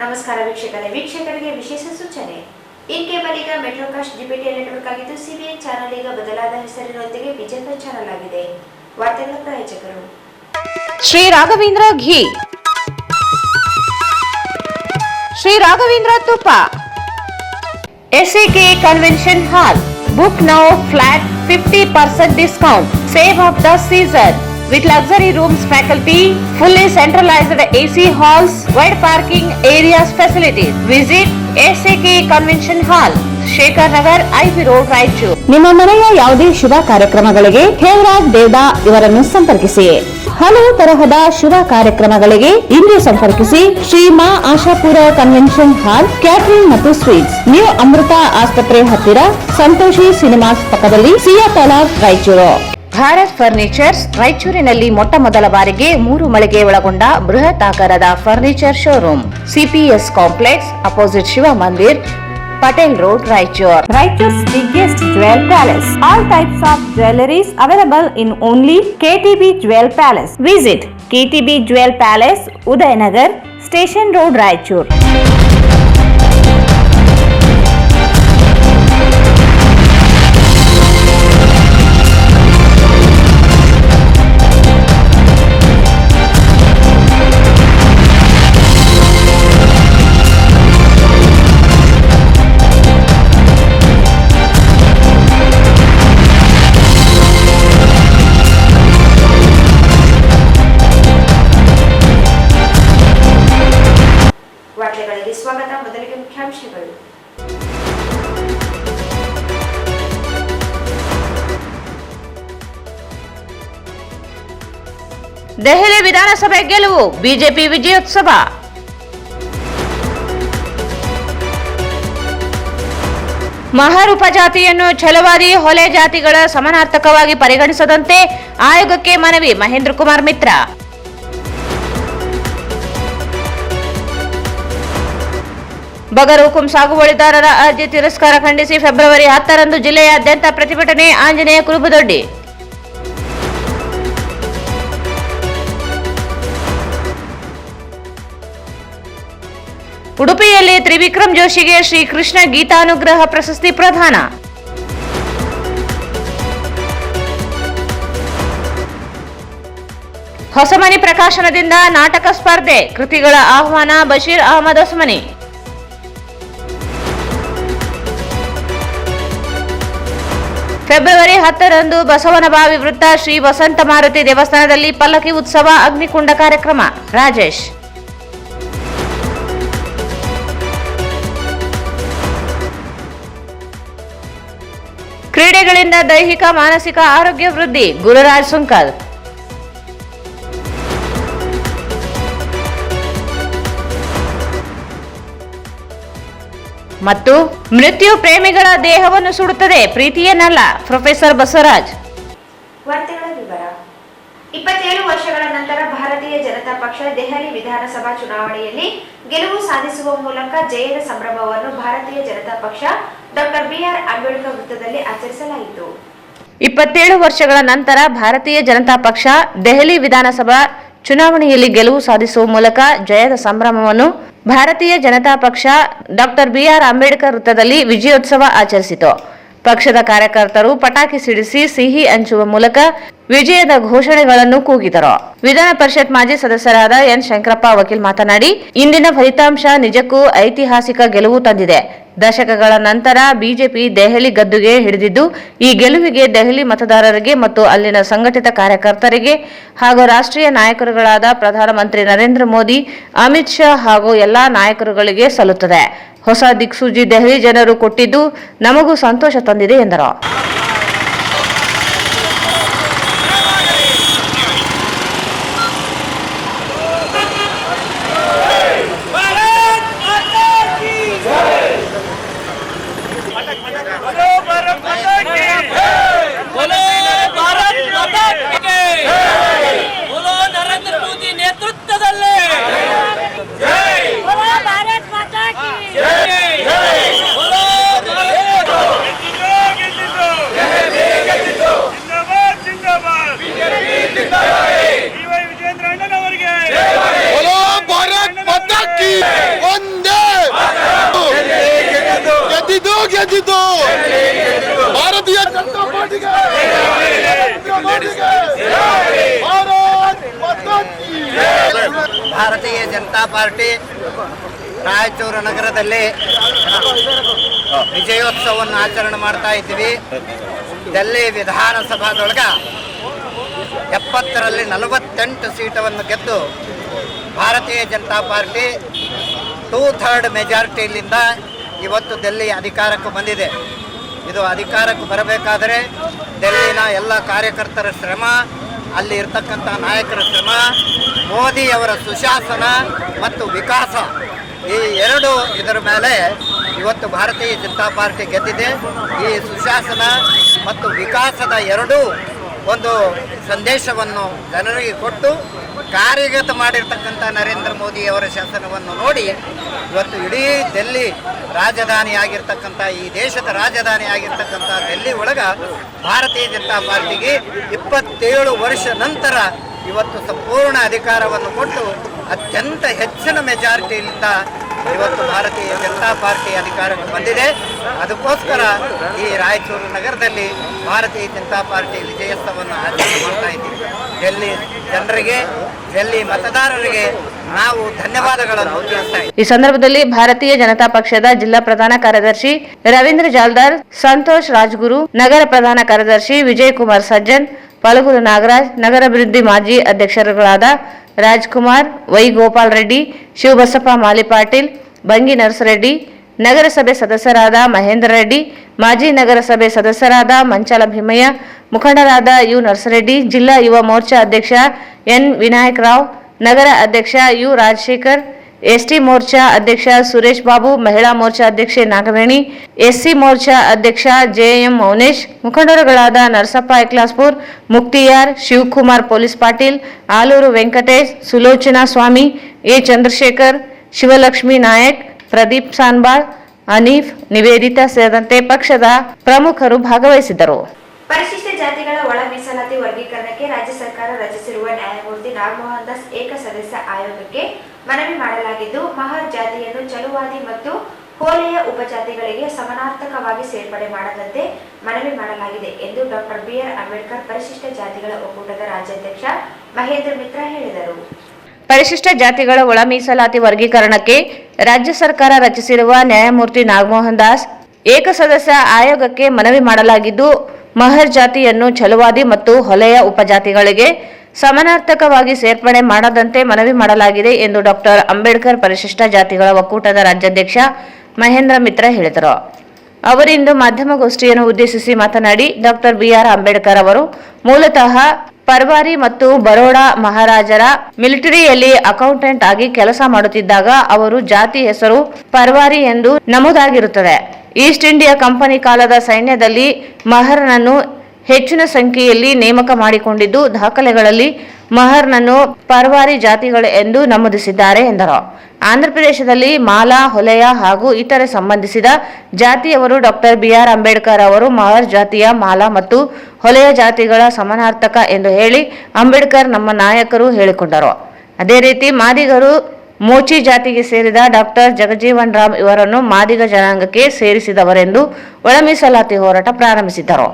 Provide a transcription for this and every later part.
ನಮಸ್ಕಾರ ವೀಕ್ಷಕರಿಗೆ ವಿಶೇಷ ಸೂಚನೆ. ಇನ್ ಕೇಬಲ್ ಈಗ ಮೆಟ್ರೋಕಾಸ್ಟ್ ಡಿಬಿಟಿಎಲ್ ನೆಟ್ವರ್ಕ್ ಆಗಿದ್ದು ಸಿಬಿಎನ್ ಚಾನೆಲ್ ಈಗ ಬದಲಾದ ಹೆಸರಿನೊಂದಿಗೆ ವಿಜೇತ ಚಾನೆಲ್ ಆಗಿದೆ. ವಾರ್ತೆಗಳ ಪ್ರಾಯೋಜಕರು ಶ್ರೀ ರಾಘವೇಂದ್ರ ಘೀ, ಶ್ರೀ ರಾಘವೇಂದ್ರ ತುಪ್ಪ, SAK convention hall. Book now flat 50% discount. Save of the season with luxury rooms, faculty, fully centralized AC halls, wide parking areas facilities. Visit SAK Convention Hall, Shekhar Nagar, IB road, Raichur. ನಿಮ್ಮ ಮನೆಯ ಯಾವುದೇ ಶುಭ ಕಾರ್ಯಕ್ರಮಗಳಿಗೆ ಹೇಮರಾಜ್ ದೇವದಾ ಇವರನ್ನು ಸಂಪರ್ಕಿಸಿ. ಹಲವು ತರಹದ ಶುಭ ಕಾರ್ಯಕ್ರಮಗಳಿಗೆ ಇಂದು ಸಂಪರ್ಕಿಸಿ. Shri Maa Ashapura convention hall, catering ಮತ್ತು ಸ್ವೀಟ್ಸ್, ನ್ಯೂ ಅಮೃತ ಆಸ್ಪತ್ರೆ ಹತ್ತಿರ, ಸಂತೋಷಿ ಸಿನಿಮಾಸ್ ಪಕ್ಕದಲ್ಲಿ, ಸಿಯಾ ತಾಲಾಬ್, ರಾಯಚೂರು. ಭಾರತ್ ಫರ್ನಿಚರ್ಸ್ ರಾಯಚೂರಿನಲ್ಲಿ ಮೊಟ್ಟ ಮೊದಲ ಬಾರಿಗೆ 3 ಮಳಿಗೆ ಒಳಗೊಂಡ ಬೃಹತ್ ಆಕಾರದ furniture showroom. CPS complex opposite Shiva Mandir, Patel Road, Raichur. Raichur's biggest jewel palace. All types of jewelries available in only KTB Jewel Palace. Visit KTB Jewel Palace, Udayanagar, Station Road, Raichur. ವಾರ್ತೆಗಳಿಗೆ ಸ್ವಾಗತ. ಮೊದಲಿಗೆ ಮುಖ್ಯಾಂಶಗಳು. ದೆಹಲಿ ವಿಧಾನಸಭೆ ಗೆಲುವು, ಬಿಜೆಪಿ ವಿಜಯೋತ್ಸವ. ಮಹರ್ ಉಪಜಾತಿಯನ್ನು ಛಲವಾದಿ ಹೊಲೆ ಜಾತಿಗಳ ಸಮಾನಾರ್ಥಕವಾಗಿ ಪರಿಗಣಿಸದಂತೆ ಆಯೋಗಕ್ಕೆ ಮನವಿ, ಮಹೇಂದ್ರ ಕುಮಾರ್ ಮಿತ್ರ. ಬಗರ್ ಹುಕುಂ ಸಾಗುವಳಿದಾರರ ಅರ್ಜಿ ತಿರಸ್ಕಾರ ಖಂಡಿಸಿ ಫೆಬ್ರವರಿ 10ರಂದು ಜಿಲ್ಲೆಯಾದ್ಯಂತ ಪ್ರತಿಭಟನೆ, ಆಂಜನೇಯ ಕುರುಬದೊಡ್ಡಿ. ಉಡುಪಿಯಲ್ಲಿ ತ್ರಿವಿಕ್ರಮ್ ಜೋಶಿಗೆ ಶ್ರೀ ಕೃಷ್ಣ ಗೀತಾನುಗ್ರಹ ಪ್ರಶಸ್ತಿ ಪ್ರದಾನ. ಹೊಸಮನಿ ಪ್ರಕಾಶನದಿಂದ ನಾಟಕ ಸ್ಪರ್ಧೆ, ಕೃತಿಗಳ ಆಹ್ವಾನ, ಬಶೀರ್ ಅಹಮದ್ ಹೊಸಮನಿ. ಫೆಬ್ರವರಿ 10ರಂದು ಬಸವನಬಾವಿ ವೃತ್ತ ಶ್ರೀ ವಸಂತ ಮಾರುತಿ ದೇವಸ್ಥಾನದಲ್ಲಿ ಪಲ್ಲಕ್ಕಿ ಉತ್ಸವ, ಅಗ್ನಿಕುಂಡ ಕಾರ್ಯಕ್ರಮ, ರಾಜೇಶ್. ಕ್ರೀಡೆಗಳಿಂದ ದೈಹಿಕ ಮಾನಸಿಕ ಆರೋಗ್ಯ ವೃದ್ಧಿ, ಗುರುರಾಜ್ ಸುಂಕಲ್. ಮತ್ತು ಮೃತ್ಯು ಪ್ರೇಮಿಗಳ ದೇಹವನ್ನು ಸುಡುತ್ತದೆ, ಪ್ರೀತಿಯನ್ನಲ್ಲ, ಪ್ರೊಫೆಸರ್ ಬಸವರಾಜ್. ವಾರ್ತೆಗಳ ವಿವರ. 27 ವರ್ಷಗಳ ನಂತರ ಭಾರತೀಯ ಜನತಾ ಪಕ್ಷ ದೆಹಲಿ ವಿಧಾನಸಭಾ ಚುನಾವಣೆಯಲ್ಲಿ ಗೆಲುವು ಸಾಧಿಸುವ ಮೂಲಕ ಜಯದ ಸಂಭ್ರಮವನ್ನು ಭಾರತೀಯ ಜನತಾ ಪಕ್ಷ ಡಾಕ್ಟರ್ BR ಅಂಬೇಡ್ಕರ್ ವೃತ್ತದಲ್ಲಿ ಆಚರಿಸಲಾಯಿತು. 27 ವರ್ಷಗಳ ನಂತರ ಭಾರತೀಯ ಜನತಾ ಪಕ್ಷ ದೆಹಲಿ ವಿಧಾನಸಭಾ ಚುನಾವಣೆಯಲ್ಲಿ ಗೆಲುವು ಸಾಧಿಸುವ ಮೂಲಕ ಜಯದ ಸಂಭ್ರಮವನ್ನು ಭಾರತೀಯ ಜನತಾ ಪಕ್ಷ ಡಾಕ್ಟರ್ BR ಅಂಬೇಡ್ಕರ್ ವೃತ್ತದಲ್ಲಿ ವಿಜಯೋತ್ಸವ ಆಚರಿಸಿತು. ಪಕ್ಷದ ಕಾರ್ಯಕರ್ತರು ಪಟಾಕಿ ಸಿಡಿಸಿ ಸಿಹಿ ಹಂಚುವ ಮೂಲಕ ವಿಜಯದ ಘೋಷಣೆಗಳನ್ನು ಕೂಗಿದರು. ವಿಧಾನ ಪರಿಷತ್ ಮಾಜಿ ಸದಸ್ಯರಾದ ಎನ್ ಶಂಕರಪ್ಪ ವಕೀಲ್ ಮಾತನಾಡಿ, ಇಂದಿನ ಫಲಿತಾಂಶ ನಿಜಕ್ಕೂ ಐತಿಹಾಸಿಕ ಗೆಲುವು ತಂದಿದೆ. ದಶಕಗಳ ನಂತರ ಬಿಜೆಪಿ ದೆಹಲಿ ಗದ್ದುಗೆ ಹಿಡಿದಿದ್ದು, ಈ ಗೆಲುವಿಗೆ ದೆಹಲಿ ಮತದಾರರಿಗೆ ಮತ್ತು ಅಲ್ಲಿನ ಸಂಘಟಿತ ಕಾರ್ಯಕರ್ತರಿಗೆ ಹಾಗೂ ರಾಷ್ಟ್ರೀಯ ನಾಯಕರುಗಳಾದ ಪ್ರಧಾನಮಂತ್ರಿ ನರೇಂದ್ರ ಮೋದಿ, ಅಮಿತ್ ಶಾ ಹಾಗೂ ಎಲ್ಲಾ ನಾಯಕರುಗಳಿಗೆ ಸಲ್ಲುತ್ತದೆ. ಹೊಸ ದಿಕ್ಸೂಚಿ ದೆಹಲಿ ಜನರು ಕೊಟ್ಟಿದ್ದು ನಮಗೂ ಸಂತೋಷ ತಂದಿದೆ ಎಂದರು. ಗೆದ್ದಿದ್ದು ಭಾರತೀಯ ಜನತಾ ಪಾರ್ಟಿಗೆ. ಭಾರತೀಯ ಜನತಾ ಪಾರ್ಟಿ ರಾಯಚೂರು ನಗರದಲ್ಲಿ ವಿಜಯೋತ್ಸವವನ್ನು ಆಚರಣೆ ಮಾಡ್ತಾ ಇದ್ದೀವಿ. ಡೆಲ್ಲಿ ವಿಧಾನಸಭಾದೊಳಗ 70ರಲ್ಲಿ 48 ಸೀಟವನ್ನು ಗೆದ್ದು ಭಾರತೀಯ ಜನತಾ ಪಾರ್ಟಿ 2/3 ಮೆಜಾರಿಟಿಯಿಂದ ಇವತ್ತು ಡೆಲ್ಲಿ ಅಧಿಕಾರಕ್ಕೆ ಬಂದಿದೆ. ಇದು ಅಧಿಕಾರಕ್ಕೆ ಬರಬೇಕಾದರೆ ಡೆಲ್ಲಿನ ಎಲ್ಲ ಕಾರ್ಯಕರ್ತರ ಶ್ರಮ, ಅಲ್ಲಿ ಇರ್ತಕ್ಕಂಥ ನಾಯಕರ ಶ್ರಮ, ಮೋದಿಯವರ ಸುಶಾಸನ ಮತ್ತು ವಿಕಾಸ, ಈ ಎರಡು ಇದರ ಮೇಲೆ ಇವತ್ತು ಭಾರತೀಯ ಜನತಾ ಪಾರ್ಟಿ ಗೆದ್ದಿದೆ. ಈ ಸುಶಾಸನ ಮತ್ತು ವಿಕಾಸದ ಎರಡೂ ಒಂದು ಸಂದೇಶವನ್ನು ಜನರಿಗೆ ಕೊಟ್ಟು ಕಾರ್ಯಗತ ಮಾಡಿರ್ತಕ್ಕಂಥ ನರೇಂದ್ರ ಮೋದಿಯವರ ಶಾಸನವನ್ನು ನೋಡಿ ಇವತ್ತು ಇಡೀ ಡೆಲ್ಲಿ ರಾಜಧಾನಿಯಾಗಿರ್ತಕ್ಕಂಥ, ಈ ದೇಶದ ರಾಜಧಾನಿಯಾಗಿರ್ತಕ್ಕಂಥ ಡೆಲ್ಲಿ ಒಳಗ ಭಾರತೀಯ ಜನತಾ ಪಾರ್ಟಿಗೆ 27 ವರ್ಷ ನಂತರ ಇವತ್ತು ಸಂಪೂರ್ಣ ಅಧಿಕಾರವನ್ನು ಕೊಟ್ಟು ಅತ್ಯಂತ ಹೆಚ್ಚಿನ ಮೆಜಾರಿಟಿಯಿಂದ ಇವತ್ತು ಭಾರತೀಯ ಜನತಾ ಪಾರ್ಟಿ ಅಧಿಕಾರಕ್ಕೆ ಬಂದಿದೆ. ಅದಕ್ಕೋಸ್ಕರ ಈ ರಾಯಚೂರು ನಗರದಲ್ಲಿ ಭಾರತೀಯ ಜನತಾ ಪಾರ್ಟಿ ವಿಜಯೋತ್ಸವವನ್ನು ಆಚರಣೆ ಮಾಡ್ತಾ ಇದ್ದೀವಿ. ಡೆಲ್ಲಿ ಜನರಿಗೆ, ಡೆಲ್ಲಿ ಮತದಾರರಿಗೆ ನಾವು ಧನ್ಯವಾದಗಳನ್ನು ತಿಳಿಸ್ತಾ ಇದ್ದೀವಿ. ಈ ಸಂದರ್ಭದಲ್ಲಿ ಭಾರತೀಯ ಜನತಾ ಪಕ್ಷದ ಜಿಲ್ಲಾ ಪ್ರಧಾನ ಕಾರ್ಯದರ್ಶಿ ರವೀಂದ್ರ ಜಾಲ್ದಾರ್, ಸಂತೋಷ್ ರಾಜ್ಗುರು, ನಗರ ಪ್ರಧಾನ ಕಾರ್ಯದರ್ಶಿ ವಿಜಯ್ ಕುಮಾರ್ ಸಜ್ಜನ್, ಪಲಗೂರು ನಾಗರಾಜ್, ನಗರಾಭಿವೃದ್ಧಿ ಮಾಜಿ ಅಧ್ಯಕ್ಷರುಗಳಾದ ರಾಜ್ಕುಮಾರ್, ವೈ ಗೋಪಾಲ್ ರೆಡ್ಡಿ, ಶಿವಬಸಪ್ಪ ಮಾಲಿಪಾಟೀಲ್, ಬಂಗಿ ನರಸರೆಡ್ಡಿ, ನಗರಸಭೆ ಸದಸ್ಯರಾದ ಮಹೇಂದ್ರ ರೆಡ್ಡಿ, ಮಾಜಿ ನಗರಸಭೆ ಸದಸ್ಯರಾದ ಮಂಚಾಲ ಭೀಮಯ್ಯ, ಮುಖಂಡರಾದ ಯು ನರಸರೆಡ್ಡಿ, ಜಿಲ್ಲಾ ಯುವ ಮೋರ್ಚಾ ಅಧ್ಯಕ್ಷ ಎನ್ ವಿನಾಯಕ್ ರಾವ್, ನಗರ ಅಧ್ಯಕ್ಷ ಯು ರಾಜಶೇಖರ್, ಎಸ್ಟಿ ಮೋರ್ಚಾ ಅಧ್ಯಕ್ಷ ಸುರೇಶ್ ಬಾಬು, ಮಹಿಳಾ ಮೋರ್ಚಾ ಅಧ್ಯಕ್ಷೆ ನಾಗವೇಣಿ, ಎಸ್ಸಿ ಮೋರ್ಚಾ ಅಧ್ಯಕ್ಷ ಜೆಎಂ ಮೌನೇಶ್, ಮುಖಂಡರುಗಳಾದ ನರಸಪ್ಪ ಎಕ್ಲಾಸ್ಪುರ್, ಮುಕ್ತಿಯಾರ್, ಶಿವಕುಮಾರ್ ಪೊಲೀಸ್ ಪಾಟೀಲ್, ಆಲೂರು ವೆಂಕಟೇಶ್, ಸುಲೋಚನಾ ಸ್ವಾಮಿ, ಎ ಚಂದ್ರಶೇಖರ್, ಶಿವಲಕ್ಷ್ಮಿ ನಾಯಕ್, ಪ್ರದೀಪ್ ಸಾನ್ಬಾಳ್, ಅನೀಫ್, ನಿವೇದಿತಾ ಸೇರಿದಂತೆ ಪಕ್ಷದ ಪ್ರಮುಖರು ಭಾಗವಹಿಸಿದ್ದರು. ಪರಿಶಿಷ್ಟ ಜಾತಿಗಳ ಒಳ ಮೀಸಲಾತಿ ವರ್ಗೀಕರಣಕ್ಕೆ ರಾಜ್ಯ ಸರ್ಕಾರ ರಚಿಸಿರುವ ನ್ಯಾಯಮೂರ್ತಿ ನಾಗಮೋಹನ್ ದಾಸ್ ಏಕಸದಸ್ಯ ಆಯೋಗಕ್ಕೆ ಮನವಿ ಮಾಡಲಾಗಿದ್ದು, ಮಹರ್ ಜಾತಿಯನ್ನು ಚಲುವಾದಿ ಮತ್ತು ಹೋಲೆಯ ಉಪಜಾತಿಗಳಿಗೆ ಸಮಾನಾರ್ಥಕವಾಗಿ ಸೇರ್ಪಡೆ ಮಾಡದಂತೆ ಮನವಿ ಮಾಡಲಾಗಿದೆ ಎಂದು ಡಾಕ್ಟರ್ ಬಿಆರ್ ಅಂಬೇಡ್ಕರ್ ಪರಿಶಿಷ್ಟ ಜಾತಿಗಳ ಒಕ್ಕೂಟದ ರಾಜ್ಯಾಧ್ಯಕ್ಷ ಮಹೇಂದ್ರ ಮಿತ್ರ ಹೇಳಿದರು. ಪರಿಶಿಷ್ಟ ಜಾತಿಗಳ ಒಳ ಮೀಸಲಾತಿ ವರ್ಗೀಕರಣಕ್ಕೆ ರಾಜ್ಯ ಸರ್ಕಾರ ರಚಿಸಿರುವ ನ್ಯಾಯಮೂರ್ತಿ ನಾಗಮೋಹನ್ ದಾಸ್ ಏಕಸದಸ್ಯ ಆಯೋಗಕ್ಕೆ ಮನವಿ ಮಾಡಲಾಗಿದ್ದು, ಮಹರ್ ಜಾತಿಯನ್ನು ಛಲವಾದಿ ಮತ್ತು ಹೊಲೆಯ ಉಪಜಾತಿಗಳಿಗೆ ಸಮಾನಾರ್ಥಕವಾಗಿ ಸೇರ್ಪಡೆ ಮಾಡದಂತೆ ಮನವಿ ಮಾಡಲಾಗಿದೆ ಎಂದು ಡಾಕ್ಟರ್ ಅಂಬೇಡ್ಕರ್ ಪರಿಶಿಷ್ಟ ಜಾತಿಗಳ ಒಕ್ಕೂಟದ ರಾಜ್ಯಾಧ್ಯಕ್ಷ ಮಹೇಂದ್ರ ಮಿತ್ರ ಹೇಳಿದರು. ಅವರಿಂದು ಮಾಧ್ಯಮಗೋಷ್ಠಿಯನ್ನು ಉದ್ದೇಶಿಸಿ ಮಾತನಾಡಿ, ಡಾಕ್ಟರ್ ಬಿಆರ್ ಅಂಬೇಡ್ಕರ್ ಅವರು ಮೂಲತಃ ಪರ್ವಾರಿ ಮತ್ತು ಬರೋಡಾ ಮಹಾರಾಜರ ಮಿಲಿಟರಿಯಲ್ಲಿ ಅಕೌಂಟೆಂಟ್ ಆಗಿ ಕೆಲಸ ಮಾಡುತ್ತಿದ್ದಾಗ ಅವರು ಜಾತಿ ಹೆಸರು ಪರ್ವಾರಿ ಎಂದು ನಮೂದಾಗಿರುತ್ತದೆ. ಈಸ್ಟ್ ಇಂಡಿಯಾ ಕಂಪನಿ ಕಾಲದ ಸೈನ್ಯದಲ್ಲಿ ಮಹರ್ನನ್ನು ಹೆಚ್ಚಿನ ಸಂಖ್ಯೆಯಲ್ಲಿ ನೇಮಕ ಮಾಡಿಕೊಂಡಿದ್ದು, ದಾಖಲೆಗಳಲ್ಲಿ ಮಹರ್ನನ್ನು ಪರ್ವಾರಿ ಜಾತಿಗಳು ಎಂದು ನಮೂದಿಸಿದ್ದಾರೆ ಎಂದರು. ಆಂಧ್ರಪ್ರದೇಶದಲ್ಲಿ ಮಾಲಾ, ಹೊಲೆಯ ಹಾಗೂ ಇತರೆ ಸಂಬಂಧಿಸಿದ ಜಾತಿಯವರು ಡಾಕ್ಟರ್ ಬಿಆರ್ ಅಂಬೇಡ್ಕರ್ ಅವರು ಮಹರ್ ಜಾತಿಯ ಮಾಲಾ ಮತ್ತು ಹೊಲೆಯ ಜಾತಿಗಳ ಸಮಾನಾರ್ಥಕ ಎಂದು ಹೇಳಿ ಅಂಬೇಡ್ಕರ್ ನಮ್ಮ ನಾಯಕರು ಹೇಳಿಕೊಂಡರು. ಅದೇ ರೀತಿ ಮಾದಿಗರು ಮೋಚಿ ಜಾತಿಗೆ ಸೇರಿದ ಡಾಕ್ಟರ್ ಜಗಜೀವನ್ ರಾಮ್ ಇವರನ್ನು ಮಾದಿಗ ಜನಾಂಗಕ್ಕೆ ಸೇರಿಸಿದವರೆಂದು ಒಳ ಮೀಸಲಾತಿ ಹೋರಾಟ ಪ್ರಾರಂಭಿಸಿದ್ದರು.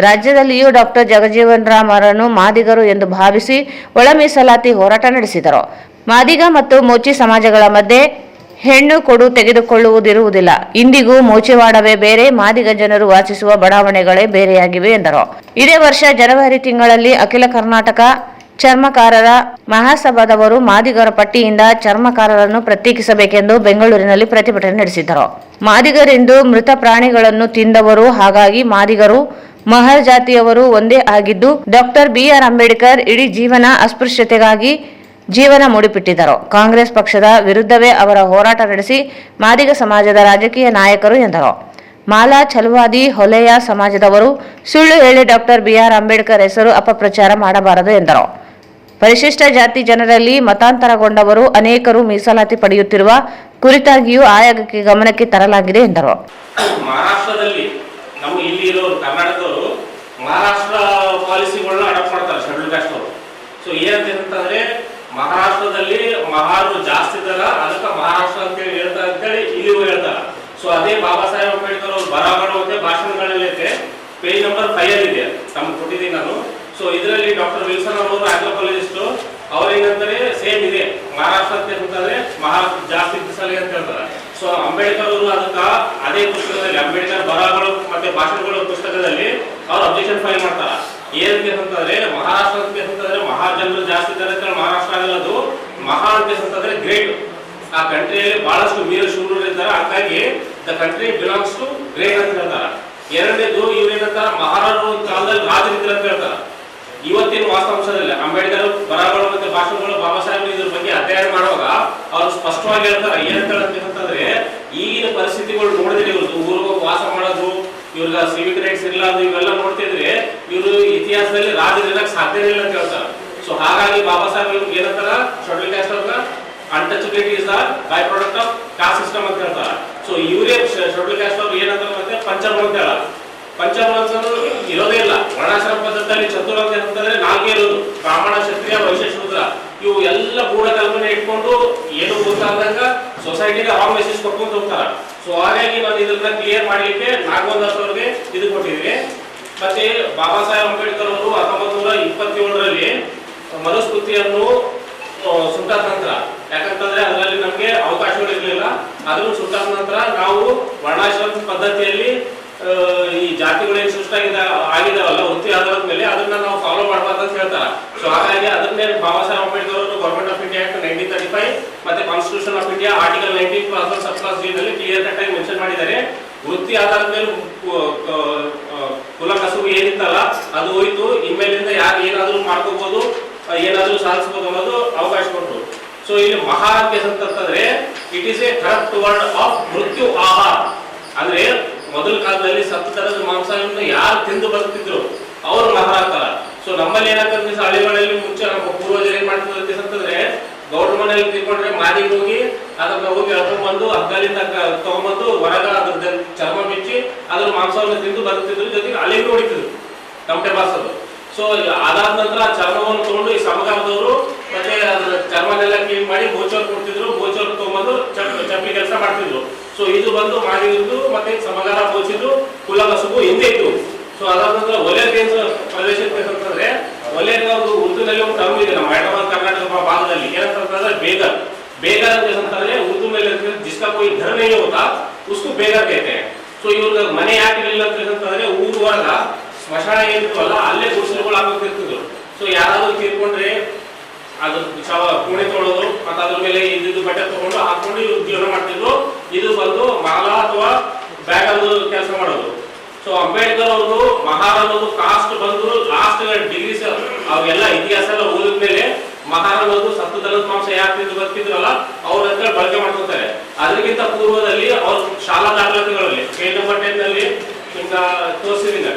ರಾಜ್ಯದಲ್ಲಿಯೂ ಡಾಕ್ಟರ್ ಜಗಜೀವನ್ ರಾಮ್ ಅವರನ್ನು ಮಾದಿಗರು ಎಂದು ಭಾವಿಸಿ ಒಳ ಮೀಸಲಾತಿ ಹೋರಾಟ ನಡೆಸಿದರು. ಮಾದಿಗ ಮತ್ತು ಮೋಚಿ ಸಮಾಜಗಳ ಮಧ್ಯೆ ಹೆಣ್ಣು ಕೊಡು ತೆಗೆದುಕೊಳ್ಳುವುದಿರುವುದಿಲ್ಲ. ಇಂದಿಗೂ ಮೋಚಿವಾಡವೇ ಬೇರೆ, ಮಾದಿಗ ಜನರು ವಾಸಿಸುವ ಬಡಾವಣೆಗಳೇ ಬೇರೆಯಾಗಿವೆ ಎಂದರು. ಇದೇ ವರ್ಷ ಜನವರಿ ತಿಂಗಳಲ್ಲಿ ಅಖಿಲ ಕರ್ನಾಟಕ ಚರ್ಮಕಾರರ ಮಹಾಸಭಾದವರು ಮಾದಿಗರ ಪಟ್ಟಿಯಿಂದ ಚರ್ಮಕಾರರನ್ನು ಪ್ರತ್ಯೇಕಿಸಬೇಕೆಂದು ಬೆಂಗಳೂರಿನಲ್ಲಿ ಪ್ರತಿಭಟನೆ ನಡೆಸಿದ್ದರು. ಮಾದಿಗರೆಂದು ಮೃತ ಪ್ರಾಣಿಗಳನ್ನು ತಿಂದವರು, ಹಾಗಾಗಿ ಮಾದಿಗರು ಮಹರ್ ಜಾತಿಯವರು ಒಂದೇ ಆಗಿದ್ದು, ಡಾಕ್ಟರ್ ಬಿಆರ್ ಅಂಬೇಡ್ಕರ್ ಇಡೀ ಜೀವನ ಅಸ್ಪೃಶ್ಯತೆಗಾಗಿ ಜೀವನ ಮುಡಿಪಿಟ್ಟಿದ್ದರು. ಕಾಂಗ್ರೆಸ್ ಪಕ್ಷದ ವಿರುದ್ಧವೇ ಅವರ ಹೋರಾಟ ನಡೆಸಿ ಮಾದಿಗ ಸಮಾಜದ ರಾಜಕೀಯ ನಾಯಕರು ಎಂದರು. ಮಾಲಾ, ಛಲವಾದಿ, ಹೊಲೆಯ ಸಮಾಜದವರು ಸುಳ್ಳು ಹೇಳಿ ಡಾಕ್ಟರ್ ಬಿಆರ್ ಅಂಬೇಡ್ಕರ್ ಹೆಸರು ಅಪಪ್ರಚಾರ ಮಾಡಬಾರದು ಎಂದರು. ಪರಿಶಿಷ್ಟ ಜಾತಿ ಜನರಲ್ಲಿ ಮತಾಂತರಗೊಂಡವರು ಅನೇಕರು ಮೀಸಲಾತಿ ಪಡೆಯುತ್ತಿರುವ ಕುರಿತಾಗಿಯೂ ಆಯೋಗಕ್ಕೆ ಗಮನಕ್ಕೆ ತರಲಾಗಿದೆ ಎಂದರು. ಮಹಾರಾಷ್ಟ್ರದಲ್ಲಿ ನಮ್ಮ ಇಲ್ಲಿ ಇರೋರು ಕರ್ನಾಟಕದವರು ಮಹಾರಾಷ್ಟ್ರ ಪಾಲಿಸಿಗಳನ್ನ ಅಡಾಪ್ಟ್ ಮಾಡ್ತಾರೆ ಶೆಡ್ಯೂಲ್ ಕಾಸ್ಟ್ ಅವರು. ಸೊ ಏನಂತಂದ್ರೆ ಮಹಾರಾಷ್ಟ್ರದಲ್ಲಿ ಮಹಾರು ಜಾಸ್ತಿ ಇದ್ದಾಗ ಅದಕ್ಕೆ ಮಹಾರಾಷ್ಟ್ರ ಅಂತೇಳಿ ಹೇಳ್ತಾರೆ ಅಂತೇಳಿ ಇಲ್ಲಿಗೂ ಹೇಳ್ತಾರೆ. ಸೊ ಅದೇ ಬಾಬಾ ಸಾಹೇಬ್ ಅಂಬೇಡ್ಕರ್ ಅವರು ಬರೋ ಭಾಷಣಗಳಲ್ಲೈತೆ ಪೇಜ್ ನಂಬರ್ 5 ಅಲ್ಲಿ ಇದೆ, ತಮ್ಮ ಕೊಟ್ಟಿದ್ದೀನಿ ನಾನು. ಸೊ ಇದರಲ್ಲಿ ಡಾಕ್ಟರ್ ವಿಲ್ಸನ್ ಅವರು ಆಂಥ್ರೋಪಾಲಜಿಸ್ಟ್ ಅವ್ರೇನಂತಾರೆ ಸೇಮ್ ಇದೆ, ಮಹಾರಾಷ್ಟ್ರ ಅಂತಂದ್ರೆ ಮಹಾರಾಷ್ಟ್ರ ಜಾಸ್ತಿ ದಿವಸಲಿ ಅಂತ ಹೇಳ್ತಾರೆ. ಸೊ ಅಂಬೇಡ್ಕರ್ ಅವರು ಅದಕ್ಕ ಅದೇ ಪುಸ್ತಕದಲ್ಲಿ ಅಂಬೇಡ್ಕರ್ ಬರಹಗಳು ಮತ್ತೆ ಭಾಷಣಗಳು ಪುಸ್ತಕದಲ್ಲಿ ಅವ್ರು ಅಬ್ಜೆಕ್ಷನ್ ಫೈಲ್ ಮಾಡ್ತಾರ. ಏನಕ್ಕೆ ಅಂತಂದ್ರೆ ಮಹಾರಾಷ್ಟ್ರ ಅಂತಂದ್ರೆ ಮಹಾ ಜನರು ಜಾಸ್ತಿ ಇದ್ದಾರೆ ಅಂತ ಮಹಾರಾಷ್ಟ್ರ ಆಗಲ್ಲದು, ಮಹಾ ಅಂತಂದ್ರೆ ಗ್ರೇಟ್. ಆ ಕಂಟ್ರಿಯಲ್ಲಿ ಬಹಳಷ್ಟು ವೀರ ಶೂರರು ಇದ್ದಾರೆ, ಹಾಗಾಗಿ the country belongs to great ಅಂತ ಹೇಳ್ತಾರೆ. ಎರಡನೇದು ಇವ್ರೇನಂತಾರ ಮಹಾರಾಜರು ಕಾಲದಲ್ಲಿ ರಾಜರಿದ್ರು ಅಂತ ಹೇಳ್ತಾರ. ಇವತ್ತಿನ ವಾಸ್ತವಾಂಶದಲ್ಲಿ ಅಂಬೇಡ್ಕರ್ ಬರಹಗಳು ಮತ್ತೆ ಭಾಷಣಗಳು ಬಾಬಾ ಸಾಹೇಬ್ ಇದ್ರ ಬಗ್ಗೆ ಅಧ್ಯಯನ ಮಾಡುವಾಗ ಅವ್ರು ಸ್ಪಷ್ಟವಾಗಿ ಹೇಳ್ತಾರೆ ಏನಂತ ಅಂತಂದ್ರೆ ಈಗಿನ ಪರಿಸ್ಥಿತಿಗಳು ನೋಡಿದ್ರೆ ಇವ್ರದ್ದು ಊರಿಗೆ ವಾಸ ಮಾಡೋದು, ಇವ್ರಿಗೆ ಸಿವಿಕ್ ರೈಟ್ಸ್ ಇಲ್ಲ ಅದು ಇವೆಲ್ಲ ನೋಡ್ತಿದ್ರೆ ಇವರು ಇತಿಹಾಸದಲ್ಲಿ ರಾಜರಿರಕ್ಕೆ ಸಾಧ್ಯ ಇಲ್ಲ ಅಂತ ಹೇಳ್ತಾರೆ. ಸೊ ಹಾಗಾಗಿ ಬಾಬಾ ಸಾಹೇಬ್ ಏನಂತಾರ ಶೆಡ್ಯೂಲ್ ಕ್ಯಾಸ್ಟ್ ಅವ್ರನ್ನ untouchability is the by product of caste system ಅಂತ ಹೇಳ್ತಾರೆ. ಸೊ ಇವರೇ ಶೆಡ್ಯೂಲ್ ಕ್ಯಾಸ್ಟ್ ಅವ್ರು ಏನಂತಾರೆ ಮತ್ತೆ ಪಂಚಬಲ ಅಂತ ಹೇಳ, ಪಂಚಬಲ ಇರೋದೇ ಇಲ್ಲ. ವರ್ಣಾಶ್ರಮ ಪದ್ಧತಿಯಲ್ಲಿ ಚತುರ ಅಂತಂದ್ರೆ ನಾಲ್ಕೇ ಇರೋದು, ಬ್ರಾಹ್ಮಣ ಕ್ಷತ್ರಿಯ ವೈಶ್ಯ ಶೂದ್ರ. ಇವು ಎಲ್ಲ ಗೂಢ ಕಲ್ಪನೆ ಇಟ್ಕೊಂಡು ಏನು ಗೊತ್ತಾದಾಗ ಸೊಸೈಟಿಗೆ ರಾಂಗ್ ಮೆಸೇಜ್ ಕೊಟ್ಕೊಂಡು ಹೋಗ್ತಾರೆ. ಸೊ ಹಾಗಾಗಿ ನಾನು ಇದನ್ನ ಕ್ಲಿಯರ್ ಮಾಡ್ಲಿಕ್ಕೆ ನಾಗವಂದಾಸ್ ಅವ್ರಿಗೆ ಇದು ಕೊಟ್ಟಿದ್ದೀನಿ. ಮತ್ತೆ ಬಾಬಾ ಸಾಹೇಬ್ ಅಂಬೇಡ್ಕರ್ ಅವರು 1927ರಲ್ಲಿ ಮನುಸ್ಮೃತಿಯನ್ನು ಸುಟ್ಟಾದ ನಂತರ, ಯಾಕಂತಂದ್ರೆ ಅದರಲ್ಲಿ ನಮ್ಗೆ ಅವಕಾಶಗಳು ಇರಲಿಲ್ಲ, ಅದನ್ನು ಸುಟ್ಟಾದ ನಂತರ ನಾವು ವರ್ಣಾಶ್ರಮ ಪದ್ಧತಿಯಲ್ಲಿ ಈ ಜಾತಿಗಳೇನು ಆಗಿದಾವಲ್ಲ ವೃತ್ತಿ ಆಧಾರದ ಮೇಲೆ ಅದನ್ನ ನಾವು ಫಾಲೋ ಮಾಡಬಾರ್ದು ಅಂತ ಹೇಳ್ತಾರೆ. ಸೊ ಹಾಗಾಗಿ ಅದನ್ನೇ ಬಾಬಾ ಸಾಹೇಬ್ ಅಂಬೇಡ್ಕರ್ ಅವರು ಗವರ್ಮೆಂಟ್ ಆಫ್ ಇಂಡಿಯಾ ಆಕ್ಟ್ 1935 ಮತ್ತೆ constitution of India article 19 sub class D ನಲ್ಲಿ ಕ್ಲಿಯರ್ ಕಟ್ ಆಗಿ ಮೆನ್ಷನ್ ಮಾಡಿದ್ದಾರೆ. ವೃತ್ತಿ ಆಧಾರದ ಮೇಲೆ ಕುಲ ಕಸುಬು ಏನಿತ್ತಲ್ಲ ಅದು ಹೋಯ್ತು, ಇನ್ಮೇಲಿಂದ ಯಾರು ಏನಾದ್ರೂ ಮಾಡ್ಕೋಬಹುದು, ಏನಾದ್ರೂ ಸಾಧಿಸಬಹುದು ಅನ್ನೋದು ಅವಕಾಶ ಕೊಟ್ಟರು. ಸೊ ಇಲ್ಲಿ ಮಹಾ ಅಂತಂದ್ರೆ it is A corrupt word of ಮೃತ್ಯು ಆಹಾರ. ಅಂದ್ರೆ ಮೊದಲ ಕಾಲದಲ್ಲಿ ಸತ್ತು ತರದ ಮಾಂಸವನ್ನು ಯಾರು ತಿಂದು ಬದುಕ್ತಿದ್ರು ಅವ್ರು ಮಹಾರಾಗ್ತಾರ. ಸೊ ನಮ್ಮಲ್ಲಿ ಏನಾಗ್ತದೆ ಹಳ್ಳಿಗಳಲ್ಲಿ ಮುಂಚೆ ನಮ್ಮ ಪೂರ್ವಜರು ಏನ್ ಮಾಡ್ತಿದ್ರು ಅಂತಂದ್ರೆ ಗೌಡ್ರ ಮನೆಯಲ್ಲಿ ತಿಳ್ಕೊಂಡ್ರೆ ಮಾದಿಗೆ ಹೋಗಿ ಅದನ್ನ ಹೋಗಿ ಎಳ್ಕೊಂಡ್ಬಂದು ಹಗ್ಗಲಿಂದ ತಗೊಂಡ್ಬಂದು ಹೊರಗ ಅದ್ರ ಚರ್ಮ ಬಿಚ್ಚಿ ಅದ್ರ ಮಾಂಸವನ್ನು ತಿಂದು ಬದುಕ್ತಿದ್ರು, ಜೊತೆಗೆ ಅಲ್ಲಿಗೂ ಹೊಡಿತಿದ್ರು ತಮಟೆ ಬಾರ್ಸೋದು. ಸೊ ಅದಾದ ನಂತರ ಆ ಚರ್ಮವನ್ನು ತಗೊಂಡು ಈ ಸಮಗಾಲದವರು ಮತ್ತೆ ಅದ್ರ ಚರ್ಮನೆಲ್ಲ ಕ್ಲೀನ್ ಮಾಡಿ ಗೋಚರ್ ಕೊಡ್ತಿದ್ರು, ಗೋಚರ್ ತಗೊಂಡ್ಬಂದು ಚಪ್ಪಲಿ ಕೆಲಸ ಮಾಡ್ತಿದ್ರು. ಸೊ ಇದು ಬಂದು ಮಾಡಿದ್ದು ಮತ್ತೆ ಸಮಗಾಲ ಬೋಚಿದ್ದು ಕುಲ ಕಸುಬು ಹಿಂದೆ ಇತ್ತು. ಸೊ ಅದಾದ ನಂತರ ಒಲೆಯ ಪ್ರದೇಶ ಅಂತಂದ್ರೆ ಒಲೆಯ ಒಂದು ಉರ್ದುನಲ್ಲಿ ಒಂದು ಟರ್ಮ್ ಇದೆ ನಮ್ಮ ಹೈದರಾಬಾದ್ ಕರ್ನಾಟಕ ಭಾಗದಲ್ಲಿ ಏನಂತಂದ್ರೆ ಬೇಗರ್. ಬೇಗರ್ ಅಂತಂದ್ರೆ ಉರ್ದು ಮೇಲೆ ಜಿಸ್ಕಾ ಕೋಯಿ ಘರ್ ನಹೀ ಹೋತಾ ಉಸ್ಕು ಬೇಗರ್ कहते हैं. ಸೊ ಇವ್ರ ಮನೆ ಯಾಕೆ ಇರಲಿಲ್ಲ ಅಂತಂದ್ರೆ ಊರು ಹೊರಗ ಸ್ಮಶಾನ ಏನಿತ್ತು ಅಲ್ಲೇ ಗುಡಿಸಲುಗಳು ಹಾಕೋತಿರ್ತಿದ್ರು. ಸೊ ಯಾರಾದ್ರೂ ತೀರ್ಕೊಂಡ್ರೆ ಅದು ಶವ ಕೂಣೆ ತೊಳೋದು ಮತ್ತೆ ಅದ್ರ ಮೇಲೆ ಇದ್ದು ಬಟ್ಟೆ ತಗೊಂಡು ಹಾಕೊಂಡು ಇವ್ರು ಜೀವನ ಮಾಡ್ತಿದ್ರು. ಇದು ಬಂದು ಮಾಲ ಅಥವಾ ಬ್ಯಾಗ್ ಅದು ಕೆಲಸ ಮಾಡೋದು. ಸೊ ಅಂಬೇಡ್ಕರ್ ಅವರು ಮಹಾರ್ ಅನ್ನೋದು ಕಾಸ್ಟ್ ಬಂದು ಲಾಸ್ಟ್ ಡಿಗ್ರೀಸ್ ಅವೆಲ್ಲ ಇತಿಹಾಸ ಎಲ್ಲ ಓದಿದ್ಮೇಲೆ ಮಹಾರ್ ಅನ್ನೋದು ಸತ್ತು ದನದ ಮಾಂಸ ಯಾರು ತಿಂದು ಬರ್ತಿದ್ರಲ್ಲ ಅವ್ರ ಹತ್ರ ಬಳಕೆ ಮಾಡ್ಕೊತಾರೆ. ಅದಕ್ಕಿಂತ ಪೂರ್ವದಲ್ಲಿ ಅವ್ರ ಶಾಲಾ ದಾಖಲಾತಿಗಳಲ್ಲಿ ಪೇಜ್ ನಂಬರ್ 10 ನಲ್ಲಿ ಈಗ ತೋರಿಸಿದ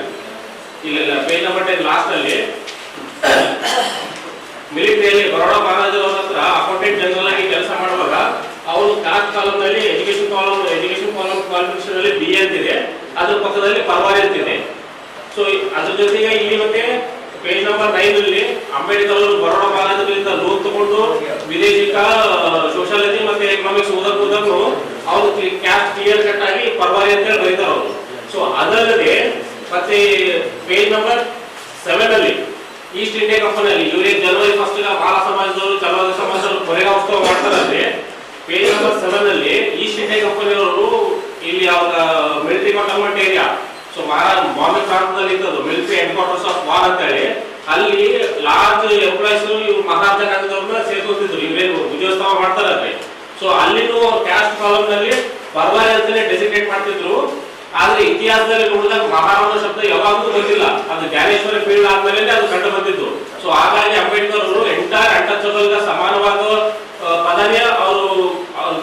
ಇಲ್ಲ ಪೇಜ್ ನಂಬರ್ 10 ಲಾಸ್ಟ್ ಅಲ್ಲಿ ಮಿಲಿಟರಿಯಲ್ಲಿ ಬರೋಡಾ ಮಹಾರಾಜರ ಹತ್ರ ಅಕೌಂಟೆಂಟ್ ಜನರಲ್ ಆಗಿ ಕೆಲಸ ಮಾಡುವಾಗ ಅವರು ಕಾಸ್ಟ್ ಕಾಲಮ್ ನಲ್ಲಿ ಎಜುಕೇಶನ್ ಕಾಲಮ್ ಕ್ವಾಲಿಫಿಕೇಶನ್ ಅಲ್ಲಿ BA ಅಂತಿದೆ, ಅದ್ರ ಪಕ್ಕದಲ್ಲಿ ಪರ್ವಾರಿ ಅಂತಿದೆ. ಸೊ ಅದ್ರ ಜೊತೆಗೆ ಇಲ್ಲಿ ಮತ್ತೆ ಪೇಜ್ ನಂಬರ್ 9 ಅಲ್ಲಿ ಅಂಬೇಡ್ಕರ್ ಅವರು ಬರೋಡಾ ಮಹಾರಾಜರಿಂದ ಲೋನ್ ತಗೊಂಡು ವಿದೇಶಿ ಸೋಷಿಯಾಲಜಿ ಮತ್ತೆ ಎಕನಾಮಿಕ್ಸ್ ಓದಕ್ಕೂ ಅವರು ಕ್ಯಾಸ್ಟ್ ಕ್ಲಿಯರ್ ಕಟ್ ಆಗಿ ಪರ್ವಾರಿ ಅಂತ ಹೇಳಿ ಬರೀತಾರೆ ಅವರು. ಸೊ ಅದಲ್ಲದೆ ಮತ್ತೆ ಪೇಜ್ ನಂಬರ್ 7 ಅಲ್ಲಿ ಈಸ್ಟ್ ಇಂಡಿಯಾ ಕಂಪನಿಯಲ್ಲಿ ಇವರೇ ಜನವರಿ 1 ಮಾಲಾ ಸಮಾಜದವರು ಚಲವಾದಿ ಸಮಾಜದವರು ಕೊನೆಗಾ ಉತ್ಸವ ಮಾಡ್ತಾರಲ್ಲಿ ಪೇಜ್ ನಂಬರ್ 7 ಅಲ್ಲಿ ಈಸ್ಟ್ ಇಂಡಿಯಾ ಕಂಪನಿಯವರು ಇಲ್ಲಿ ಅವರ military cantonment area, so Bombay ಪ್ರಾಂತದಲ್ಲಿ ಇದ್ದದ್ದು military headquarters of war ಅಂತ ಹೇಳಿ ಅಲ್ಲಿ ಲಾರ್ಜ್ ಎಂಪ್ಲಾಯ್ಸ್ ಇವ್ರು ಮಹಾರಾಜ ಕಾಲದವ್ರನ್ನ ಸೇರ್ಕೊತಿದ್ರು, ಇವ್ರೇನು ವಿಜಯೋತ್ಸವ ಮಾಡ್ತಾರಲ್ರಿ. ಸೊ ಅಲ್ಲಿನೂ ಕ್ಯಾಸ್ಟ್ ಕಾಲಮ್ ನಲ್ಲಿ ಪರ್ವಾರಿ ಅಂತಾನೆ ಡೆಸಿಗ್ನೇಟ್ ಮಾಡ್ತಿದ್ರು. ಆದ್ರೆ ಇತಿಹಾಸದಲ್ಲಿ ನೋಡಿದಾಗ ಮಹಾರಾಜ ಶಬ್ದ ಯಾವಾಗಲೂ ಬಂದಿಲ್ಲ, ಅದು ಜ್ಞಾನೇಶ್ವರ ಫೀಲ್ಡ್ ಆದ್ಮೇಲೆ ಅದು ಕಂಡು ಬಂದಿತ್ತು. ಸೊ ಹಾಗಾಗಿ ಅಂಬೇಡ್ಕರ್ ಅವರು ಎಂಟೈರ್ ಅನ್ಟಚಬಲ್ ಸಮಾನವಾದ ಪದವಿಯ ಅವರು